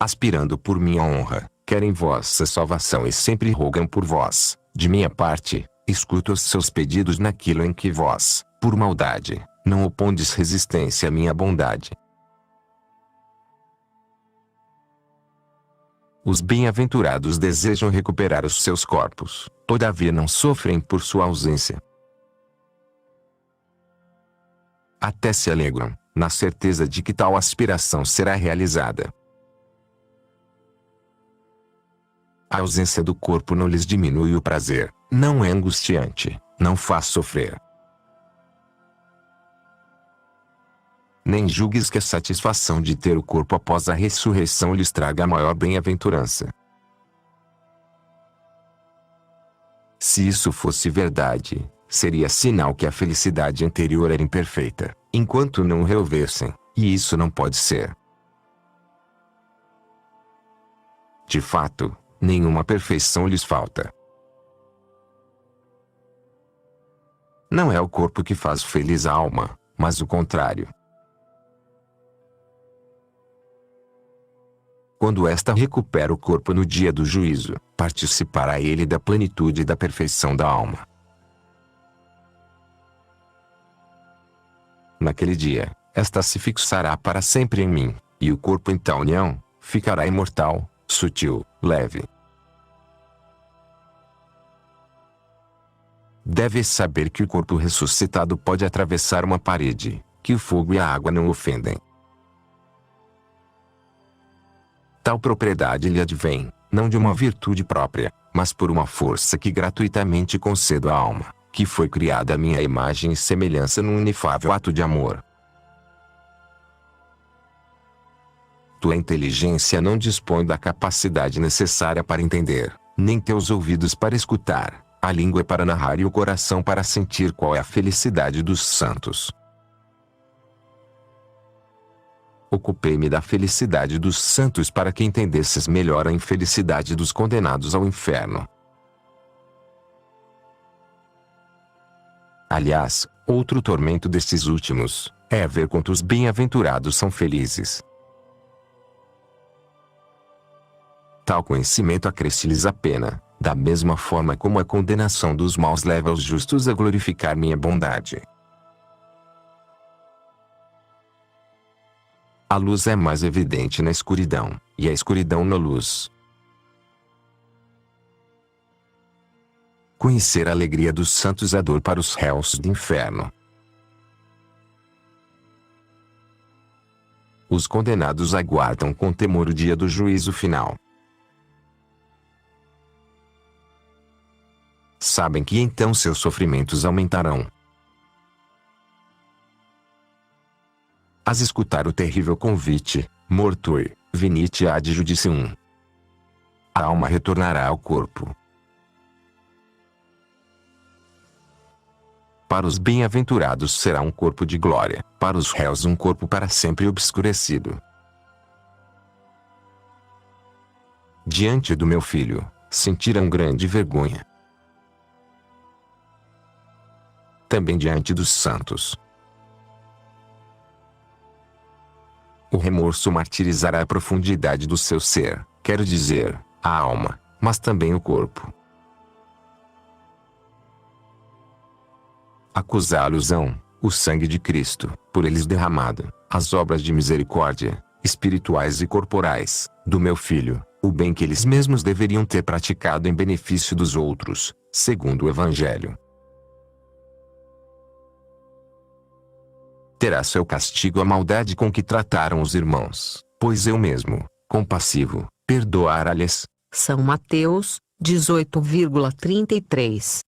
Aspirando por minha honra, querem vossa salvação e sempre rogam por vós. De minha parte, escuto os seus pedidos naquilo em que vós, por maldade, não opondes resistência à minha bondade. Os bem-aventurados desejam recuperar os seus corpos, todavia não sofrem por sua ausência. Até se alegram, na certeza de que tal aspiração será realizada. A ausência do corpo não lhes diminui o prazer, não é angustiante, não faz sofrer. Nem julgues que a satisfação de ter o corpo após a ressurreição lhes traga a maior bem-aventurança. Se isso fosse verdade, seria sinal que a felicidade anterior era imperfeita, enquanto não o resolvessem, e isso não pode ser. De fato, nenhuma perfeição lhes falta. Não é o corpo que faz feliz a alma, mas o contrário. Quando esta recupera o corpo no dia do juízo, participará ele da plenitude e da perfeição da alma. Naquele dia, esta se fixará para sempre em mim, e o corpo em tal união, ficará imortal, sutil, leve. Deves saber que o corpo ressuscitado pode atravessar uma parede, que o fogo e a água não ofendem. Tal propriedade lhe advém, não de uma virtude própria, mas por uma força que gratuitamente concedo à alma, que foi criada à minha imagem e semelhança num inefável ato de amor. Tua inteligência não dispõe da capacidade necessária para entender, nem teus ouvidos para escutar, a língua para narrar e o coração para sentir qual é a felicidade dos santos. Ocupei-me da felicidade dos santos para que entendesses melhor a infelicidade dos condenados ao inferno. Aliás, outro tormento destes últimos, é ver quantos bem-aventurados são felizes. Tal conhecimento acresce-lhes a pena, da mesma forma como a condenação dos maus leva os justos a glorificar minha bondade. A luz é mais evidente na escuridão, e a escuridão na luz. Conhecer a alegria dos santos é a dor para os réus do inferno. Os condenados aguardam com temor o dia do juízo final. Sabem que então seus sofrimentos aumentarão. As escutar o terrível convite, mortui, venite ad judicium. A alma retornará ao corpo. Para os bem-aventurados será um corpo de glória, para os réus um corpo para sempre obscurecido. Diante do meu filho, sentirão grande vergonha. Também diante dos santos. O remorso martirizará a profundidade do seu ser, quero dizer, a alma, mas também o corpo. Acusá-los-ão, o sangue de Cristo, por eles derramado, as obras de misericórdia, espirituais e corporais, do meu filho, o bem que eles mesmos deveriam ter praticado em benefício dos outros, segundo o Evangelho. Terá seu castigo a maldade com que trataram os irmãos, pois eu mesmo, compassivo, perdoará-lhes. São Mateus, 18,33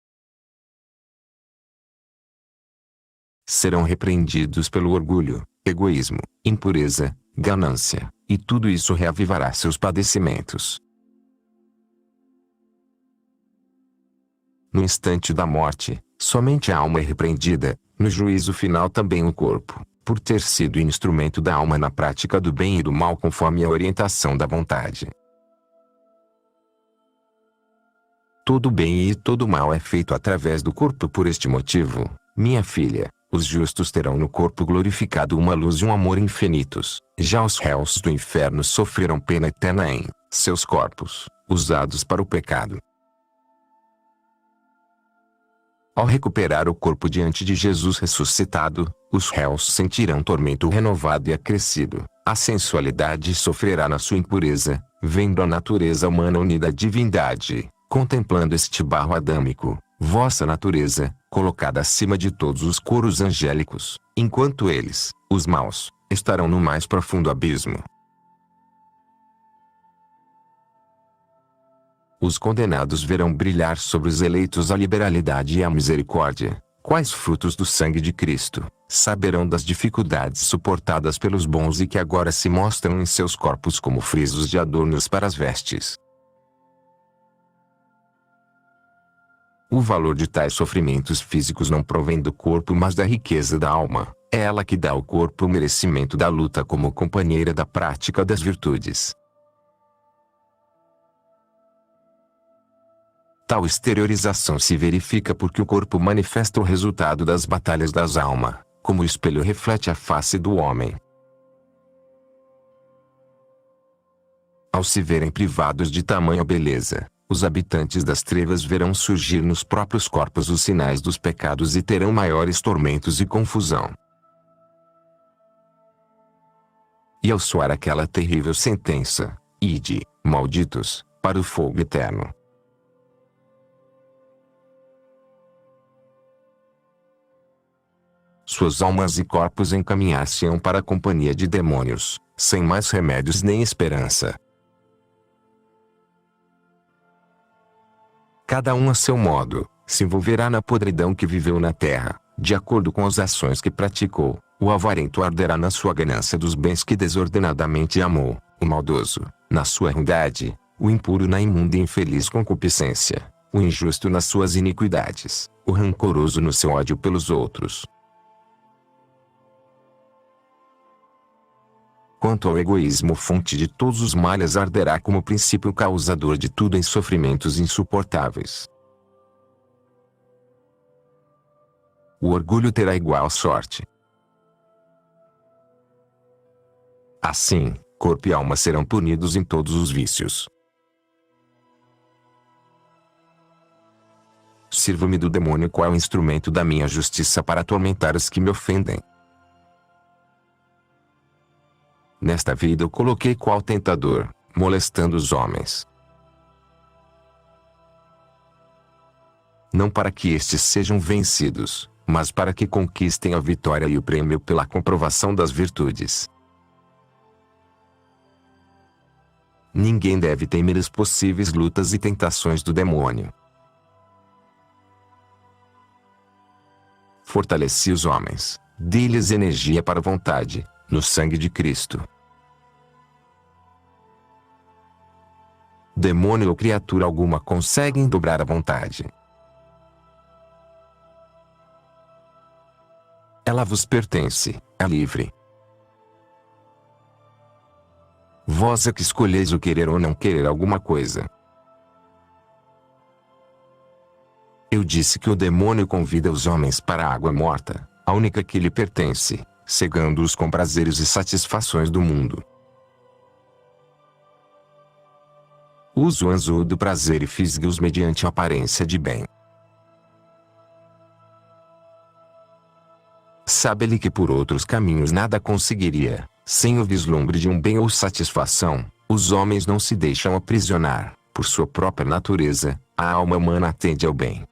serão repreendidos pelo orgulho, egoísmo, impureza, ganância, e tudo isso reavivará seus padecimentos. No instante da morte, somente a alma é repreendida, no juízo final também o corpo, por ter sido instrumento da alma na prática do bem e do mal conforme a orientação da vontade. Todo bem e todo mal é feito através do corpo. Por este motivo, minha filha, os justos terão no corpo glorificado uma luz e um amor infinitos. Já os réus do inferno sofreram pena eterna em seus corpos, usados para o pecado. Ao recuperar o corpo diante de Jesus ressuscitado, os réus sentirão tormento renovado e acrescido. A sensualidade sofrerá na sua impureza, vendo a natureza humana unida à divindade, contemplando este barro adâmico, vossa natureza, colocada acima de todos os coros angélicos, enquanto eles, os maus, estarão no mais profundo abismo. Os condenados verão brilhar sobre os eleitos a liberalidade e a misericórdia, quais frutos do sangue de Cristo. Saberão das dificuldades suportadas pelos bons e que agora se mostram em seus corpos como frisos de adornos para as vestes. O valor de tais sofrimentos físicos não provém do corpo mas da riqueza da alma. É ela que dá ao corpo o merecimento da luta como companheira da prática das virtudes. Tal exteriorização se verifica porque o corpo manifesta o resultado das batalhas das almas, como o espelho reflete a face do homem. Ao se verem privados de tamanha beleza, os habitantes das trevas verão surgir nos próprios corpos os sinais dos pecados e terão maiores tormentos e confusão. E ao soar aquela terrível sentença, ide, malditos, para o fogo eterno. Suas almas e corpos encaminhar-se-ão para a companhia de demônios, sem mais remédios nem esperança. Cada um a seu modo, se envolverá na podridão que viveu na terra, de acordo com as ações que praticou. O avarento arderá na sua ganância dos bens que desordenadamente amou, o maldoso, na sua ruindade, o impuro na imunda e infeliz concupiscência, o injusto nas suas iniquidades, o rancoroso no seu ódio pelos outros. Quanto ao egoísmo, fonte de todos os males, arderá como princípio causador de tudo em sofrimentos insuportáveis. O orgulho terá igual sorte. Assim, corpo e alma serão punidos em todos os vícios. Sirvo-me do demônio qual instrumento da minha justiça para atormentar os que me ofendem. Nesta vida eu coloquei qual tentador, molestando os homens. Não para que estes sejam vencidos, mas para que conquistem a vitória e o prêmio pela comprovação das virtudes. Ninguém deve temer as possíveis lutas e tentações do demônio. Fortaleci os homens, dei-lhes energia para a vontade, no sangue de Cristo. Demônio ou criatura alguma conseguem dobrar a vontade. Ela vos pertence, é livre. Vós é que escolheis o querer ou não querer alguma coisa. Eu disse que o demônio convida os homens para a água morta, a única que lhe pertence, cegando-os com prazeres e satisfações do mundo. Use o anzo do prazer e fisgue-os mediante a aparência de bem. Sabe-lhe que por outros caminhos nada conseguiria, sem o vislumbre de um bem ou satisfação. Os homens não se deixam aprisionar, por sua própria natureza, a alma humana tende ao bem.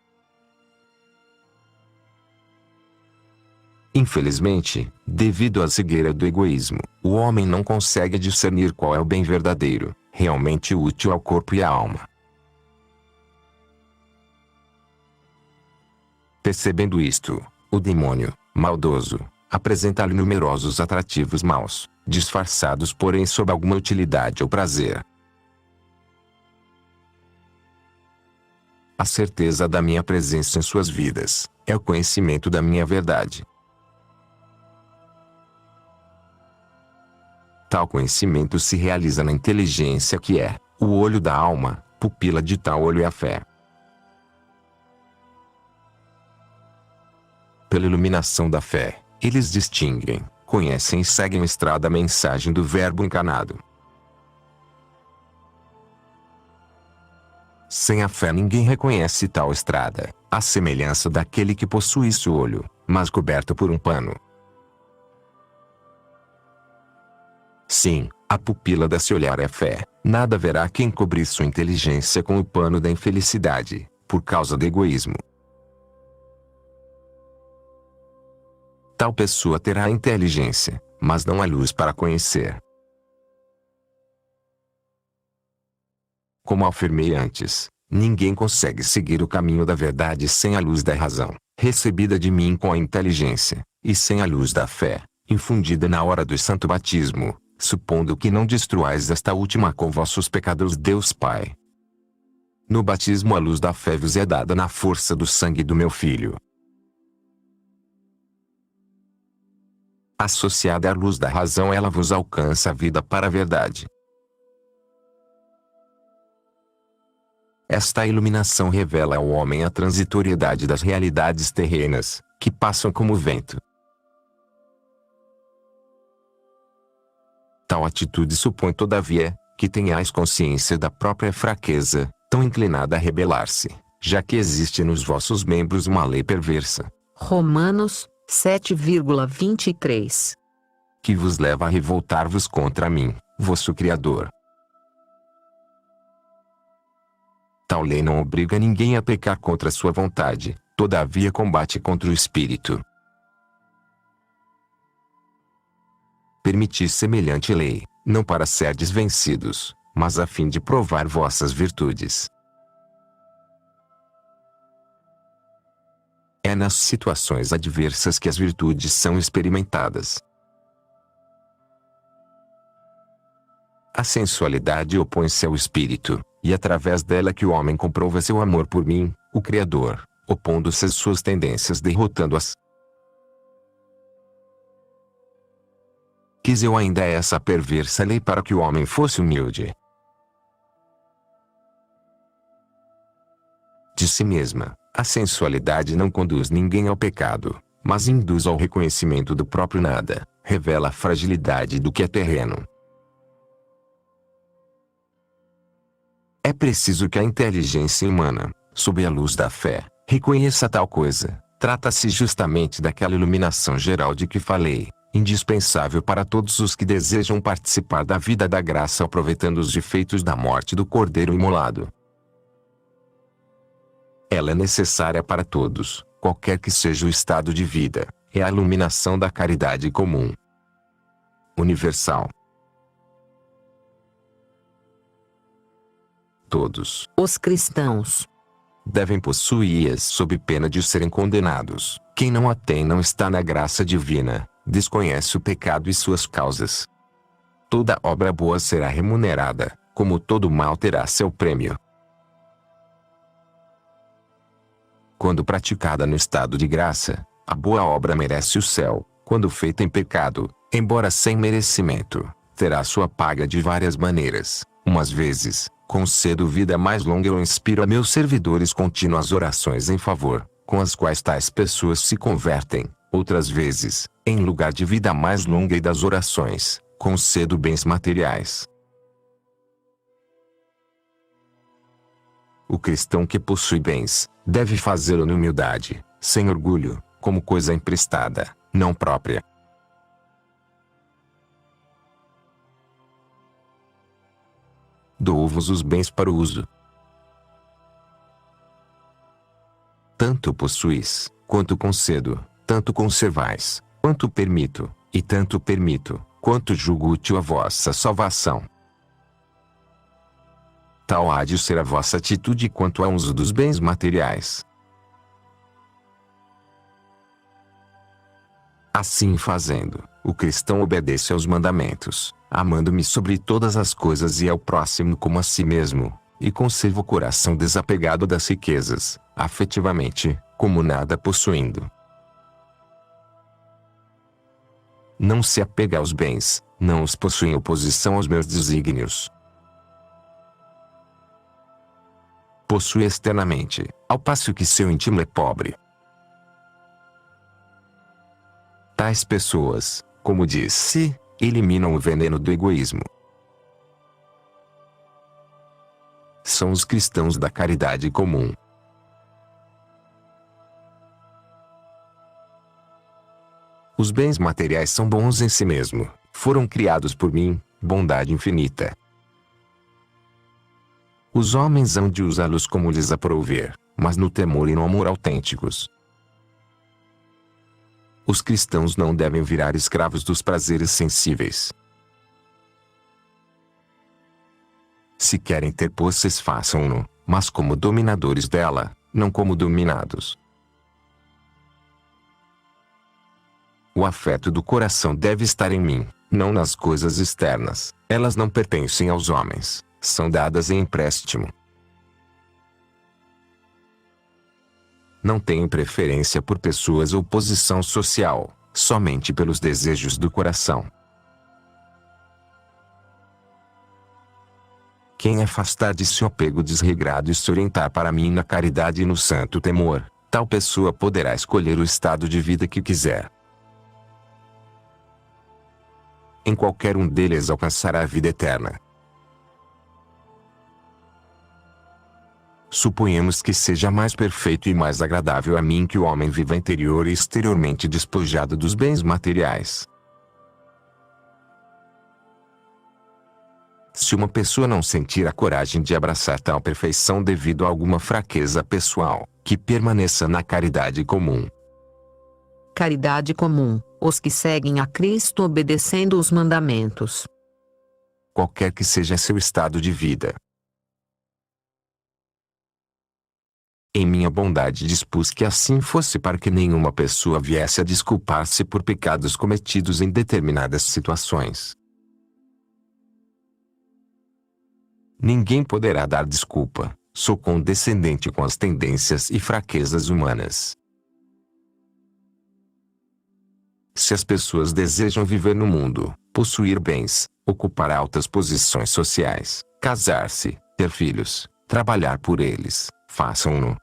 Infelizmente, devido à cegueira do egoísmo, o homem não consegue discernir qual é o bem verdadeiro, realmente útil ao corpo e à alma. Percebendo isto, o demônio, maldoso, apresenta-lhe numerosos atrativos maus, disfarçados porém sob alguma utilidade ou prazer. A certeza da minha presença em suas vidas é o conhecimento da minha verdade. Tal conhecimento se realiza na inteligência que é o olho da alma, pupila de tal olho é a fé. Pela iluminação da fé, eles distinguem, conhecem e seguem a estrada a mensagem do Verbo encarnado. Sem a fé ninguém reconhece tal estrada, à semelhança daquele que possuísse o olho, mas coberto por um pano. Sim, a pupila desse olhar é fé, nada haverá quem cobrir sua inteligência com o pano da infelicidade, por causa do egoísmo. Tal pessoa terá a inteligência, mas não a luz para conhecer. Como afirmei antes, ninguém consegue seguir o caminho da verdade sem a luz da razão, recebida de mim com a inteligência, e sem a luz da fé, infundida na hora do santo batismo, supondo que não destruais esta última com vossos pecados Deus Pai. No batismo a luz da fé vos é dada na força do sangue do meu Filho. Associada à luz da razão ela vos alcança a vida para a verdade. Esta iluminação revela ao homem a transitoriedade das realidades terrenas, que passam como vento. Tal atitude supõe todavia, que tenhais consciência da própria fraqueza, tão inclinada a rebelar-se, já que existe nos vossos membros uma lei perversa. Romanos 7,23. Que vos leva a revoltar-vos contra mim, vosso Criador. Tal lei não obriga ninguém a pecar contra sua vontade, todavia combate contra o espírito. Permitis semelhante lei, não para serdes vencidos, mas a fim de provar vossas virtudes. É nas situações adversas que as virtudes são experimentadas. A sensualidade opõe-se ao espírito, e através dela que o homem comprova seu amor por mim, o Criador, opondo-se às suas tendências derrotando-as. Quis eu ainda essa perversa lei para que o homem fosse humilde. De si mesma, a sensualidade não conduz ninguém ao pecado, mas induz ao reconhecimento do próprio nada, revela a fragilidade do que é terreno. É preciso que a inteligência humana, sob a luz da fé, reconheça tal coisa. Trata-se justamente daquela iluminação geral de que falei, indispensável para todos os que desejam participar da vida da graça aproveitando os efeitos da morte do Cordeiro imolado. Ela é necessária para todos, qualquer que seja o estado de vida, é a iluminação da caridade comum, universal. Todos os cristãos devem possuí-as sob pena de serem condenados. Quem não a tem não está na graça divina, desconhece o pecado e suas causas. Toda obra boa será remunerada, como todo mal terá seu prêmio. Quando praticada no estado de graça, a boa obra merece o céu. Quando feita em pecado, embora sem merecimento, terá sua paga de várias maneiras. Umas vezes, concedo vida mais longa ou inspiro a meus servidores contínuas orações em favor, com as quais tais pessoas se convertem. Outras vezes, em lugar de vida mais longa e das orações, concedo bens materiais. O cristão que possui bens, deve fazê-lo na humildade, sem orgulho, como coisa emprestada, não própria. Dou-vos os bens para o uso. Tanto possuís, quanto concedo, tanto conservais, quanto permito, e tanto permito, quanto julgo útil a vossa salvação. Tal há de ser a vossa atitude quanto ao uso dos bens materiais. Assim fazendo, o cristão obedece aos mandamentos, amando-me sobre todas as coisas e ao próximo como a si mesmo, e conserva o coração desapegado das riquezas, afetivamente, como nada possuindo. Não se apega aos bens, não os possui em oposição aos meus desígnios. Possui externamente, ao passo que seu íntimo é pobre. Tais pessoas, como disse, eliminam o veneno do egoísmo. São os cristãos da caridade comum. Os bens materiais são bons em si mesmo, foram criados por mim, bondade infinita. Os homens hão de usá-los como lhes aprouver, mas no temor e no amor autênticos. Os cristãos não devem virar escravos dos prazeres sensíveis. Se querem ter posses, façam-no, mas como dominadores dela, não como dominados. O afeto do coração deve estar em mim, não nas coisas externas. Elas não pertencem aos homens, são dadas em empréstimo. Não tenho preferência por pessoas ou posição social, somente pelos desejos do coração. Quem afastar de seu apego desregrado e se orientar para mim na caridade e no santo temor, tal pessoa poderá escolher o estado de vida que quiser. Em qualquer um deles alcançará a vida eterna. Suponhamos que seja mais perfeito e mais agradável a mim que o homem viva interior e exteriormente despojado dos bens materiais. Se uma pessoa não sentir a coragem de abraçar tal perfeição devido a alguma fraqueza pessoal, que permaneça na caridade comum. Caridade comum, os que seguem a Cristo obedecendo os mandamentos. Qualquer que seja seu estado de vida. Em minha bondade dispus que assim fosse para que nenhuma pessoa viesse a desculpar-se por pecados cometidos em determinadas situações. Ninguém poderá dar desculpa, sou condescendente com as tendências e fraquezas humanas. Se as pessoas desejam viver no mundo, possuir bens, ocupar altas posições sociais, casar-se, ter filhos, trabalhar por eles, façam-no.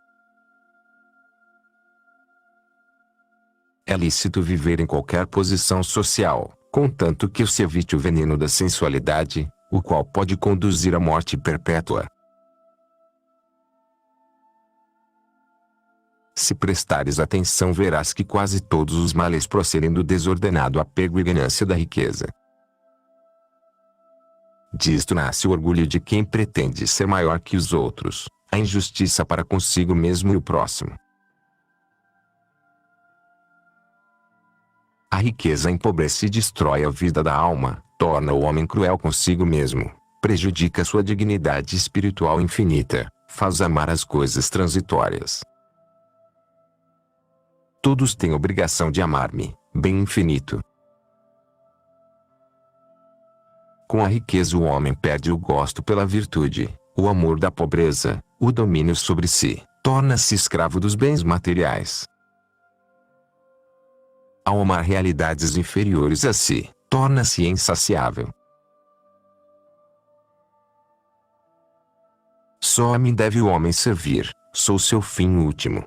É lícito viver em qualquer posição social, contanto que se evite o veneno da sensualidade, o qual pode conduzir à morte perpétua. Se prestares atenção, verás que quase todos os males procedem do desordenado apego e ganância da riqueza. Disto nasce o orgulho de quem pretende ser maior que os outros, a injustiça para consigo mesmo e o próximo. A riqueza empobrece e destrói a vida da alma, torna o homem cruel consigo mesmo, prejudica sua dignidade espiritual infinita, faz amar as coisas transitórias. Todos têm obrigação de amar-me, bem infinito. Com a riqueza o homem perde o gosto pela virtude, o amor da pobreza, o domínio sobre si, torna-se escravo dos bens materiais. Ao amar realidades inferiores a si, torna-se insaciável. Só a mim deve o homem servir, sou seu fim último.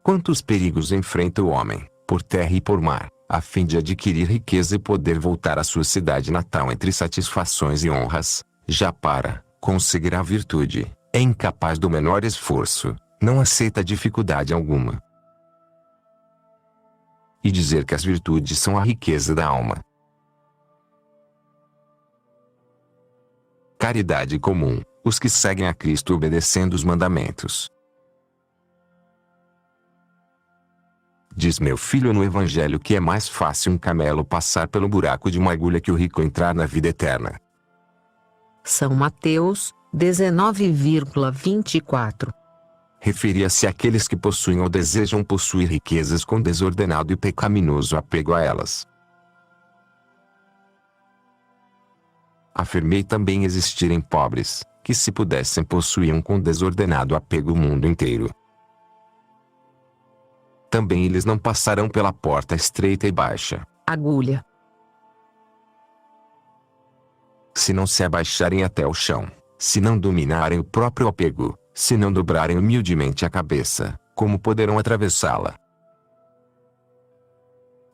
Quantos perigos enfrenta o homem, por terra e por mar, a fim de adquirir riqueza e poder voltar à sua cidade natal entre satisfações e honras, já para conseguir a virtude, é incapaz do menor esforço, não aceita dificuldade alguma. E dizer que as virtudes são a riqueza da alma. Caridade comum, os que seguem a Cristo obedecendo os mandamentos. Diz meu filho no Evangelho que é mais fácil um camelo passar pelo buraco de uma agulha que o rico entrar na vida eterna. São Mateus, 19,24. referia-se àqueles que possuem ou desejam possuir riquezas com desordenado e pecaminoso apego a elas. Afirmei também existirem pobres, que se pudessem possuíam com desordenado apego o mundo inteiro. Também eles não passarão pela porta estreita e baixa, agulha. Se não se abaixarem até o chão, se não dominarem o próprio apego, se não dobrarem humildemente a cabeça, como poderão atravessá-la?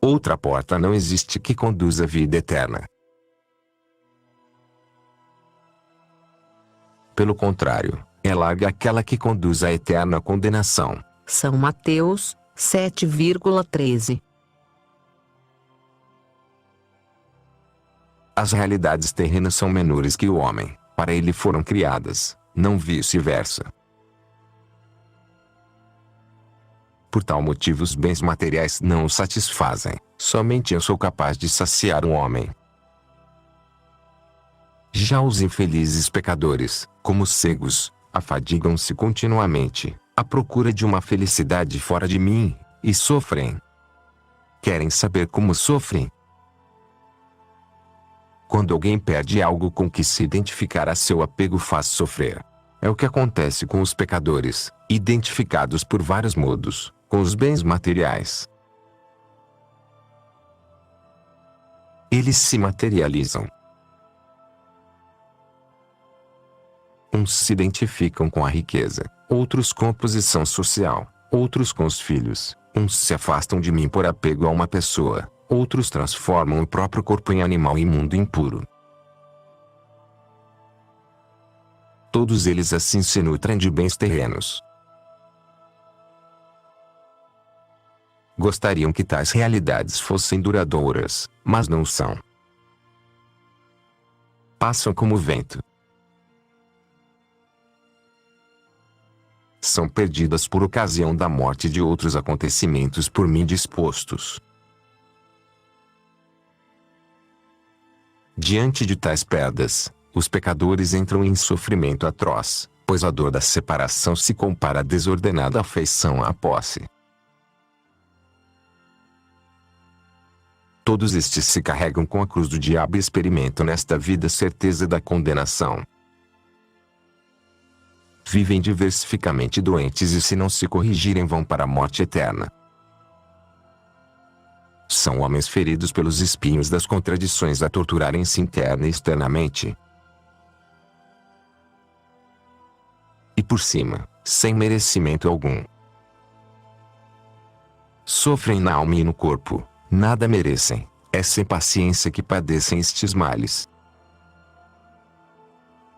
Outra porta não existe que conduza à vida eterna. Pelo contrário, é larga aquela que conduz à eterna condenação. São Mateus 7,13. As realidades terrenas são menores que o homem, para ele foram criadas, não vice-versa. Por tal motivo os bens materiais não o satisfazem, somente eu sou capaz de saciar um homem. Já os infelizes pecadores, como cegos, afadigam-se continuamente, à procura de uma felicidade fora de mim, e sofrem. Querem saber como sofrem? Quando alguém perde algo com que se identificará, seu apego faz sofrer. É o que acontece com os pecadores, identificados por vários modos, com os bens materiais. Eles se materializam. Uns se identificam com a riqueza, outros com a posição social, outros com os filhos, uns se afastam de mim por apego a uma pessoa, outros transformam o próprio corpo em animal imundo e impuro. Todos eles assim se nutrem de bens terrenos. Gostariam que tais realidades fossem duradouras, mas não são. Passam como vento. São perdidas por ocasião da morte de outros acontecimentos por mim dispostos. Diante de tais perdas, os pecadores entram em sofrimento atroz, pois a dor da separação se compara à desordenada afeição à posse. Todos estes se carregam com a cruz do diabo e experimentam nesta vida a certeza da condenação. Vivem diversificamente doentes e se não se corrigirem vão para a morte eterna. São homens feridos pelos espinhos das contradições a torturarem-se interna e externamente. E por cima, sem merecimento algum. Sofrem na alma e no corpo, nada merecem, é sem paciência que padecem estes males.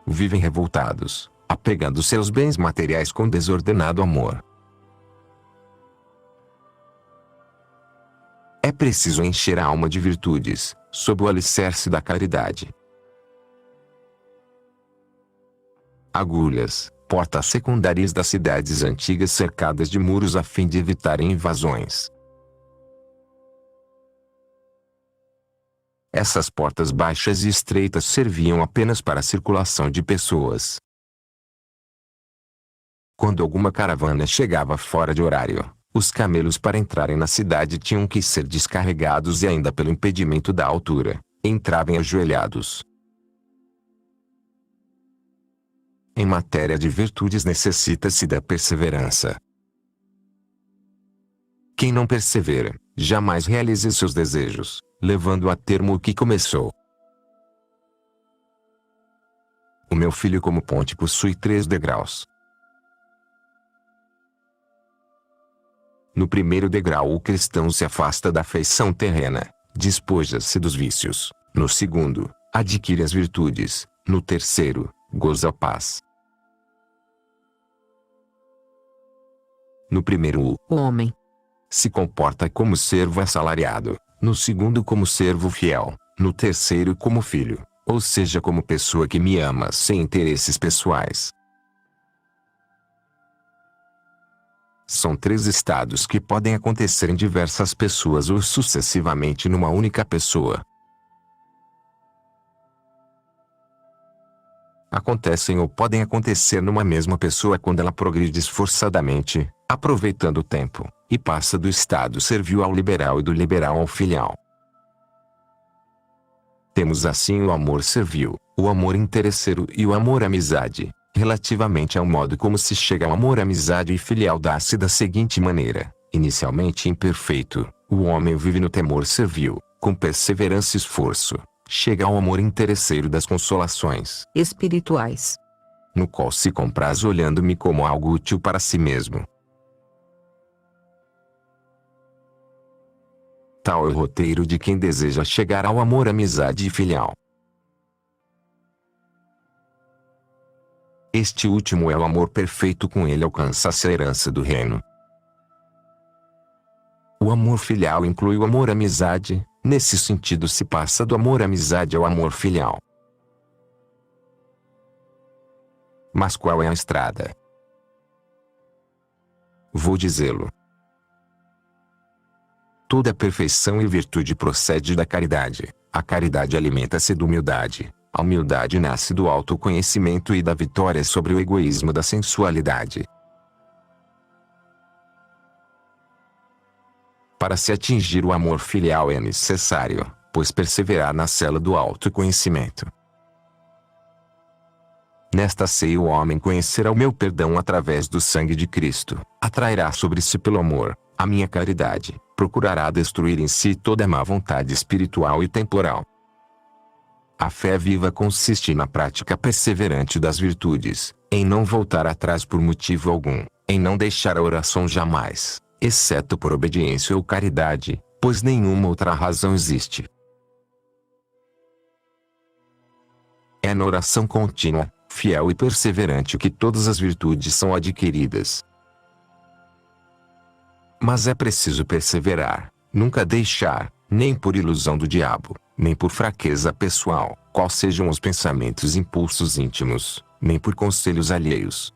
Vivem revoltados, apegando seus bens materiais com desordenado amor. É preciso encher a alma de virtudes, sob o alicerce da caridade. Agulhas, portas secundárias das cidades antigas cercadas de muros a fim de evitarem invasões. Essas portas baixas e estreitas serviam apenas para a circulação de pessoas. Quando alguma caravana chegava fora de horário, os camelos para entrarem na cidade tinham que ser descarregados e ainda pelo impedimento da altura, entravam ajoelhados. Em matéria de virtudes necessita-se da perseverança. Quem não persevera, jamais realiza seus desejos, levando a termo o que começou. O meu filho como ponte possui 3 degraus. No primeiro degrau o cristão se afasta da afeição terrena, despoja-se dos vícios. No segundo, adquire as virtudes. No terceiro, goza a paz. No primeiro, O homem se comporta como servo assalariado. No segundo como servo fiel. No terceiro como filho, ou seja como pessoa que me ama sem interesses pessoais. São 3 estados que podem acontecer em diversas pessoas ou sucessivamente numa única pessoa. acontecem ou podem acontecer numa mesma pessoa quando ela progride esforçadamente, aproveitando o tempo, e passa do estado servil ao liberal e do liberal ao filial. Temos assim o amor servil, o amor interesseiro e o amor-amizade. Relativamente ao modo como se chega ao amor-amizade e filial dá-se da seguinte maneira: inicialmente imperfeito, o homem vive no temor servil, com perseverança e esforço, chega ao amor interesseiro das consolações espirituais, no qual se compraz olhando-me como algo útil para si mesmo. Tal é o roteiro de quem deseja chegar ao amor-amizade e filial. Este último é o amor perfeito, com ele alcança-se a herança do reino. O amor filial inclui o amor-amizade, nesse sentido se passa do amor-amizade ao amor filial. Mas qual é a estrada? Vou dizê-lo. Toda perfeição e virtude procede da caridade, a caridade alimenta-se da humildade. A humildade nasce do autoconhecimento e da vitória sobre o egoísmo da sensualidade. Para se atingir o amor filial é necessário, pois, perseverar na cela do autoconhecimento. Nesta ceia o homem conhecerá o meu perdão através do sangue de Cristo, atrairá sobre si pelo amor a minha caridade, procurará destruir em si toda a má vontade espiritual e temporal. A fé viva consiste na prática perseverante das virtudes, em não voltar atrás por motivo algum, em não deixar a oração jamais, exceto por obediência ou caridade, pois nenhuma outra razão existe. É na oração contínua, fiel e perseverante que todas as virtudes são adquiridas. Mas é preciso perseverar, nunca deixar, nem por ilusão do diabo, nem por fraqueza pessoal, qual sejam os pensamentos e impulsos íntimos, nem por conselhos alheios.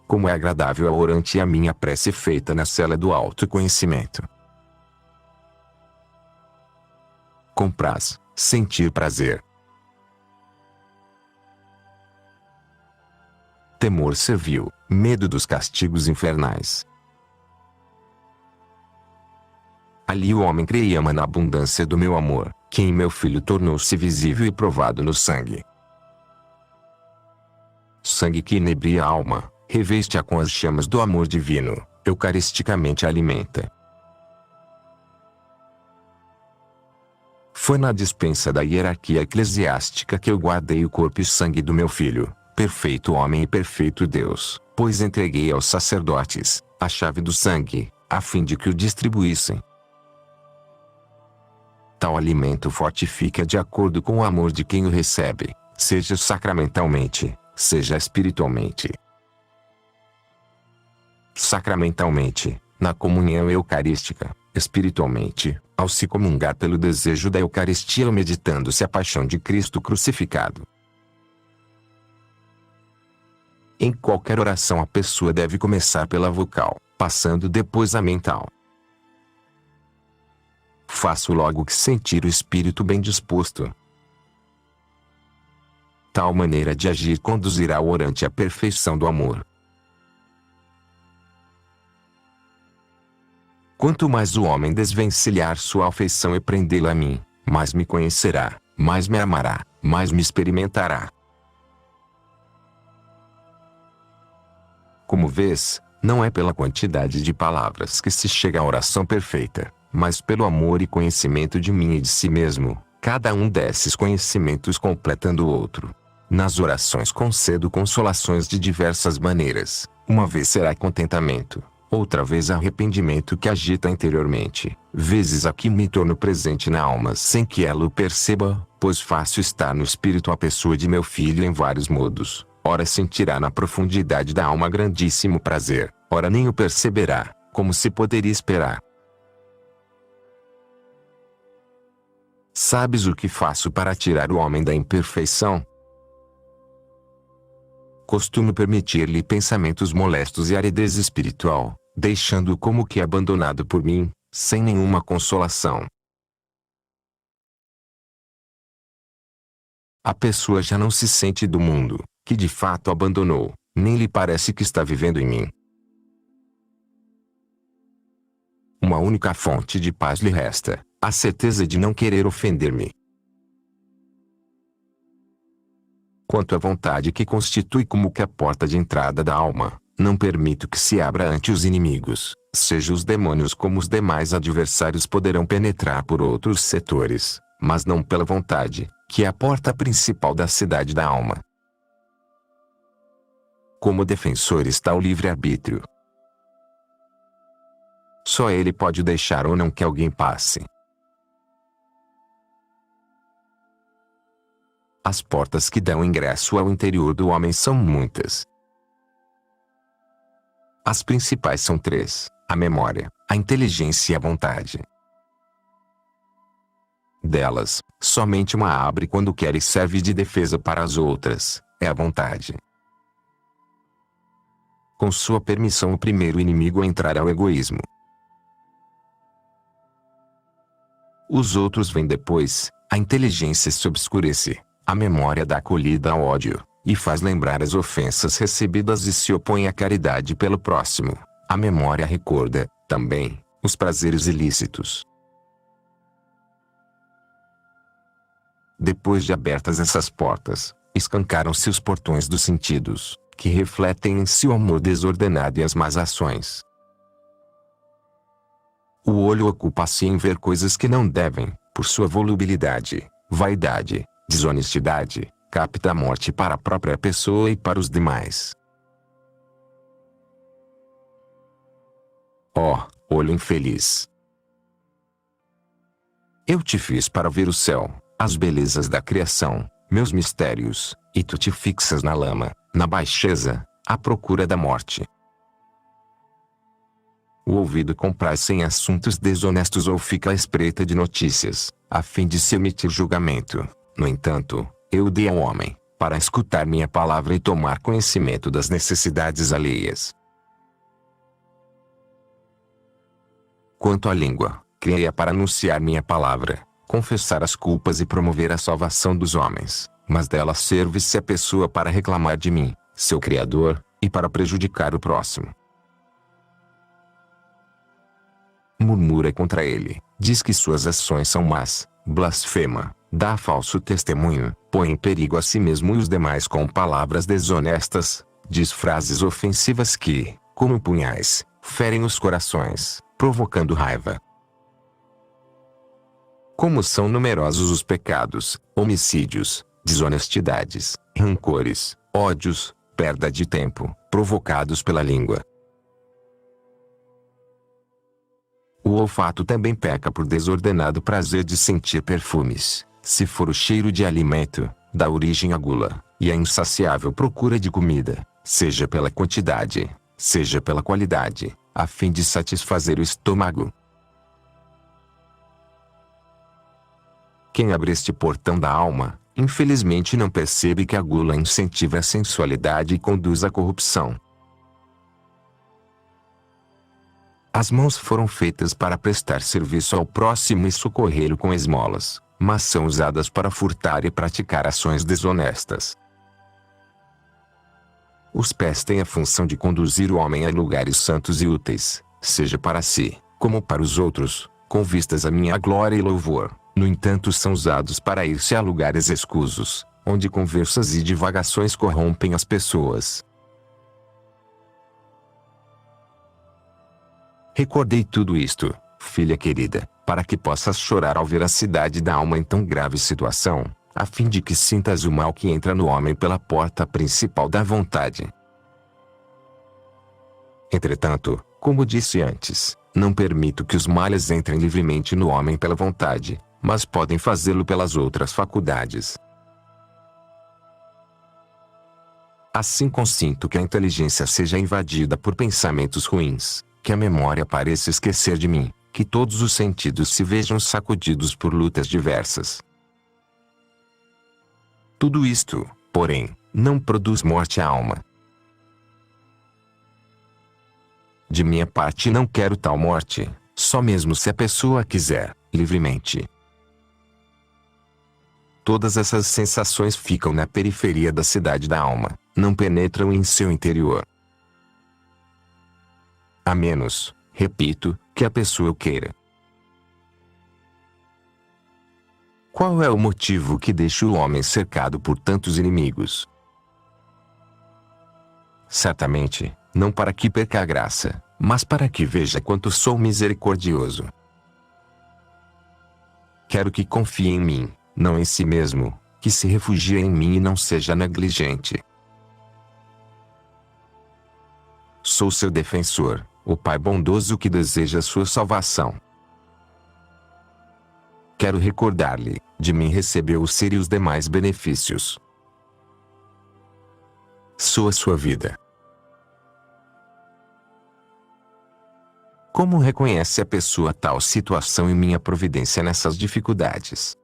Como é agradável ao orante a minha prece feita na cela do autoconhecimento. Compraz, sentir prazer. Temor servil, medo dos castigos infernais. Ali o homem crê e ama na abundância do meu amor, que em meu Filho tornou-se visível e provado no sangue. Sangue que inebria a alma, reveste-a com as chamas do amor divino, eucaristicamente alimenta. Foi na dispensa da hierarquia eclesiástica que eu guardei o corpo e sangue do meu Filho, perfeito homem e perfeito Deus, pois entreguei aos sacerdotes a chave do sangue, a fim de que o distribuíssem. Tal alimento fortifica de acordo com o amor de quem o recebe, seja sacramentalmente, seja espiritualmente. Sacramentalmente, na comunhão eucarística, espiritualmente, ao se comungar pelo desejo da Eucaristia ou meditando-se a paixão de Cristo crucificado. Em qualquer oração a pessoa deve começar pela vocal, passando depois a mental. Faço logo que sentir o espírito bem disposto. Tal maneira de agir conduzirá o orante à perfeição do amor. Quanto mais o homem desvencilhar sua afeição e prendê-la a mim, mais me conhecerá, mais me amará, mais me experimentará. Como vês, não é pela quantidade de palavras que se chega à oração perfeita, mas pelo amor e conhecimento de mim e de si mesmo, cada um desses conhecimentos completando o outro. Nas orações concedo consolações de diversas maneiras, uma vez será contentamento, outra vez arrependimento que agita interiormente, vezes aqui me torno presente na alma sem que ela o perceba, pois faço estar no espírito a pessoa de meu Filho em vários modos. Ora sentirá na profundidade da alma grandíssimo prazer, ora nem o perceberá, como se poderia esperar. Sabes o que faço para tirar o homem da imperfeição? Costumo permitir-lhe pensamentos molestos e aridez espiritual, deixando-o como que abandonado por mim, sem nenhuma consolação. a pessoa já não se sente do mundo, que de fato abandonou, nem lhe parece que está vivendo em mim. Uma única fonte de paz lhe resta, a certeza de não querer ofender-me. Quanto à vontade que constitui como que a porta de entrada da alma, não permito que se abra ante os inimigos, seja os demônios como os demais adversários poderão penetrar por outros setores, mas não pela vontade, que é a porta principal da cidade da alma. Como defensor está o livre-arbítrio. Só ele pode deixar ou não que alguém passe. As portas que dão ingresso ao interior do homem são muitas. As principais são três: a memória, a inteligência e a vontade. Delas, somente uma abre quando quer e serve de defesa para as outras, é a vontade. Com sua permissão, o primeiro inimigo a entrar é o egoísmo. Os outros vêm depois, a inteligência se obscurece, a memória dá acolhida ao ódio, e faz lembrar as ofensas recebidas e se opõe à caridade pelo próximo. A memória recorda, também, os prazeres ilícitos. Depois de abertas essas portas, escancaram-se os portões dos sentidos, que refletem em si o amor desordenado e as más ações. O olho ocupa-se em ver coisas que não devem, por sua volubilidade, vaidade, desonestidade, capta a morte para a própria pessoa e para os demais. Ó, olho infeliz! Eu te fiz para ver o céu, as belezas da criação, meus mistérios, e tu te fixas na lama, na baixeza, à procura da morte. O ouvido compraz-se em assuntos desonestos ou fica à espreita de notícias, a fim de se emitir julgamento. No entanto, eu dei ao homem, para escutar minha palavra e tomar conhecimento das necessidades alheias. Quanto à língua, criei-a para anunciar minha palavra, confessar as culpas e promover a salvação dos homens, mas dela serve-se a pessoa para reclamar de mim, seu Criador, e para prejudicar o próximo. Murmura contra ele, diz que suas ações são más, blasfema, dá falso testemunho, põe em perigo a si mesmo e os demais com palavras desonestas, diz frases ofensivas que, como punhais, ferem os corações, provocando raiva. Como são numerosos os pecados, homicídios, desonestidades, rancores, ódios, perda de tempo, provocados pela língua. O olfato também peca por desordenado prazer de sentir perfumes, se for o cheiro de alimento, dá origem à gula, e à insaciável procura de comida, seja pela quantidade, seja pela qualidade, a fim de satisfazer o estômago. Quem abre este portão da alma, infelizmente não percebe que a gula incentiva a sensualidade e conduz à corrupção. As mãos foram feitas para prestar serviço ao próximo e socorrê-lo com esmolas, mas são usadas para furtar e praticar ações desonestas. Os pés têm a função de conduzir o homem a lugares santos e úteis, seja para si, como para os outros, com vistas à minha glória e louvor. No entanto, são usados para ir-se a lugares escusos, onde conversas e divagações corrompem as pessoas. Recordei tudo isto, filha querida, para que possas chorar ao ver a cidade da alma em tão grave situação, a fim de que sintas o mal que entra no homem pela porta principal da vontade. Entretanto, como disse antes, não permito que os males entrem livremente no homem pela vontade, mas podem fazê-lo pelas outras faculdades. Assim consinto que a inteligência seja invadida por pensamentos ruins, que a memória pareça esquecer de mim, que todos os sentidos se vejam sacudidos por lutas diversas. Tudo isto, porém, não produz morte à alma. De minha parte não quero tal morte, só mesmo se a pessoa quiser, livremente. Todas essas sensações ficam na periferia da cidade da alma, não penetram em seu interior. A menos, repito, que a pessoa queira. Qual é o motivo que deixa o homem cercado por tantos inimigos? Certamente, não para que perca a graça, mas para que veja quanto sou misericordioso. Quero que confie em mim, não em si mesmo, que se refugie em mim e não seja negligente. Sou seu defensor, o Pai bondoso que deseja sua salvação. Quero recordar-lhe, de mim recebeu o ser e os demais benefícios. Sou a sua vida. Como reconhece a pessoa tal situação e minha providência nessas dificuldades?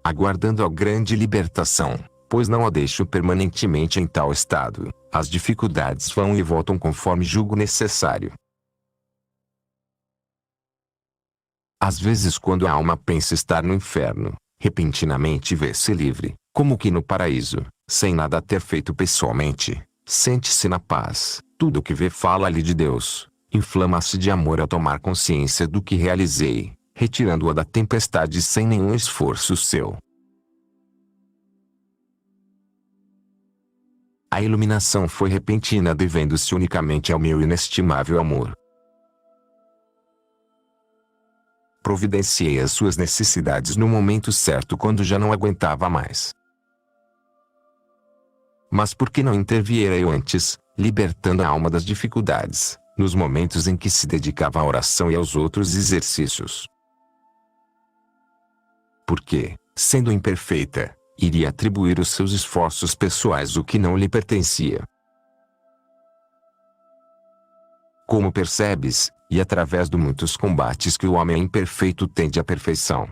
Aguardando a grande libertação, pois não a deixo permanentemente em tal estado, as dificuldades vão e voltam conforme julgo necessário. Às vezes, quando a alma pensa estar no inferno, repentinamente vê-se livre, como que no paraíso, sem nada ter feito pessoalmente, sente-se na paz. Tudo o que vê fala-lhe de Deus, inflama-se de amor ao tomar consciência do que realizei, retirando-a da tempestade sem nenhum esforço seu. A iluminação foi repentina devendo-se unicamente ao meu inestimável amor. Providenciei as suas necessidades no momento certo quando já não aguentava mais. Mas por que não interviera eu antes, libertando a alma das dificuldades, nos momentos em que se dedicava à oração e aos outros exercícios? Porque, sendo imperfeita, iria atribuir os seus esforços pessoais o que não lhe pertencia. Como percebes, e através de muitos combates que o homem imperfeito tende à perfeição.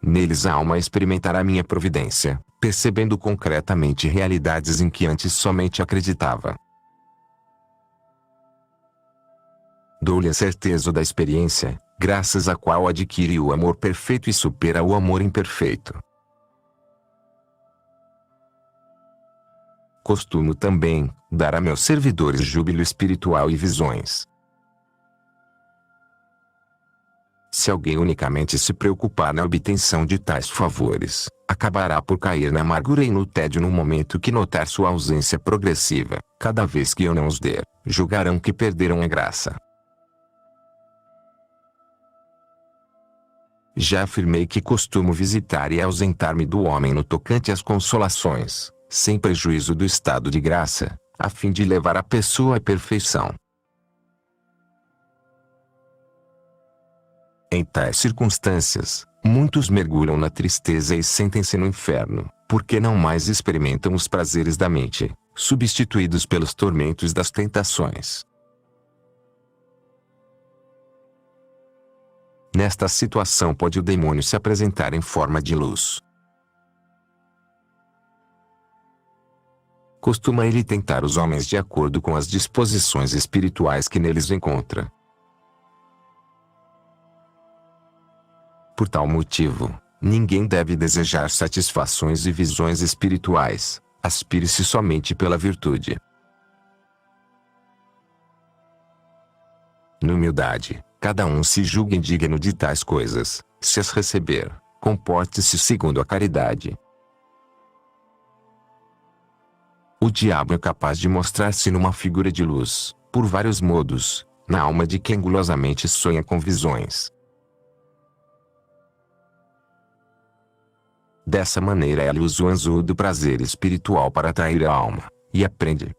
Neles a alma experimentará minha providência, percebendo concretamente realidades em que antes somente acreditava. Dou-lhe a certeza da experiência, graças à qual adquire o amor perfeito e supera o amor imperfeito. Costumo também dar a meus servidores júbilo espiritual e visões. Se alguém unicamente se preocupar na obtenção de tais favores, acabará por cair na amargura e no tédio no momento que notar sua ausência progressiva. Cada vez que eu não os der, julgarão que perderam a graça. Já afirmei que costumo visitar e ausentar-me do homem no tocante às consolações, sem prejuízo do estado de graça, a fim de levar a pessoa à perfeição. Em tais circunstâncias, muitos mergulham na tristeza e sentem-se no inferno, porque não mais experimentam os prazeres da mente, substituídos pelos tormentos das tentações. Nesta situação pode o demônio se apresentar em forma de luz. Costuma ele tentar os homens de acordo com as disposições espirituais que neles encontra. Por tal motivo, ninguém deve desejar satisfações e visões espirituais, aspire-se somente pela virtude. Na humildade, cada um se julga indigno de tais coisas, se as receber, comporte-se segundo a caridade. O diabo é capaz de mostrar-se numa figura de luz, por vários modos, na alma de quem gulosamente sonha com visões. Dessa maneira é-lhe uso o anzol do prazer espiritual para atrair a alma, e aprende,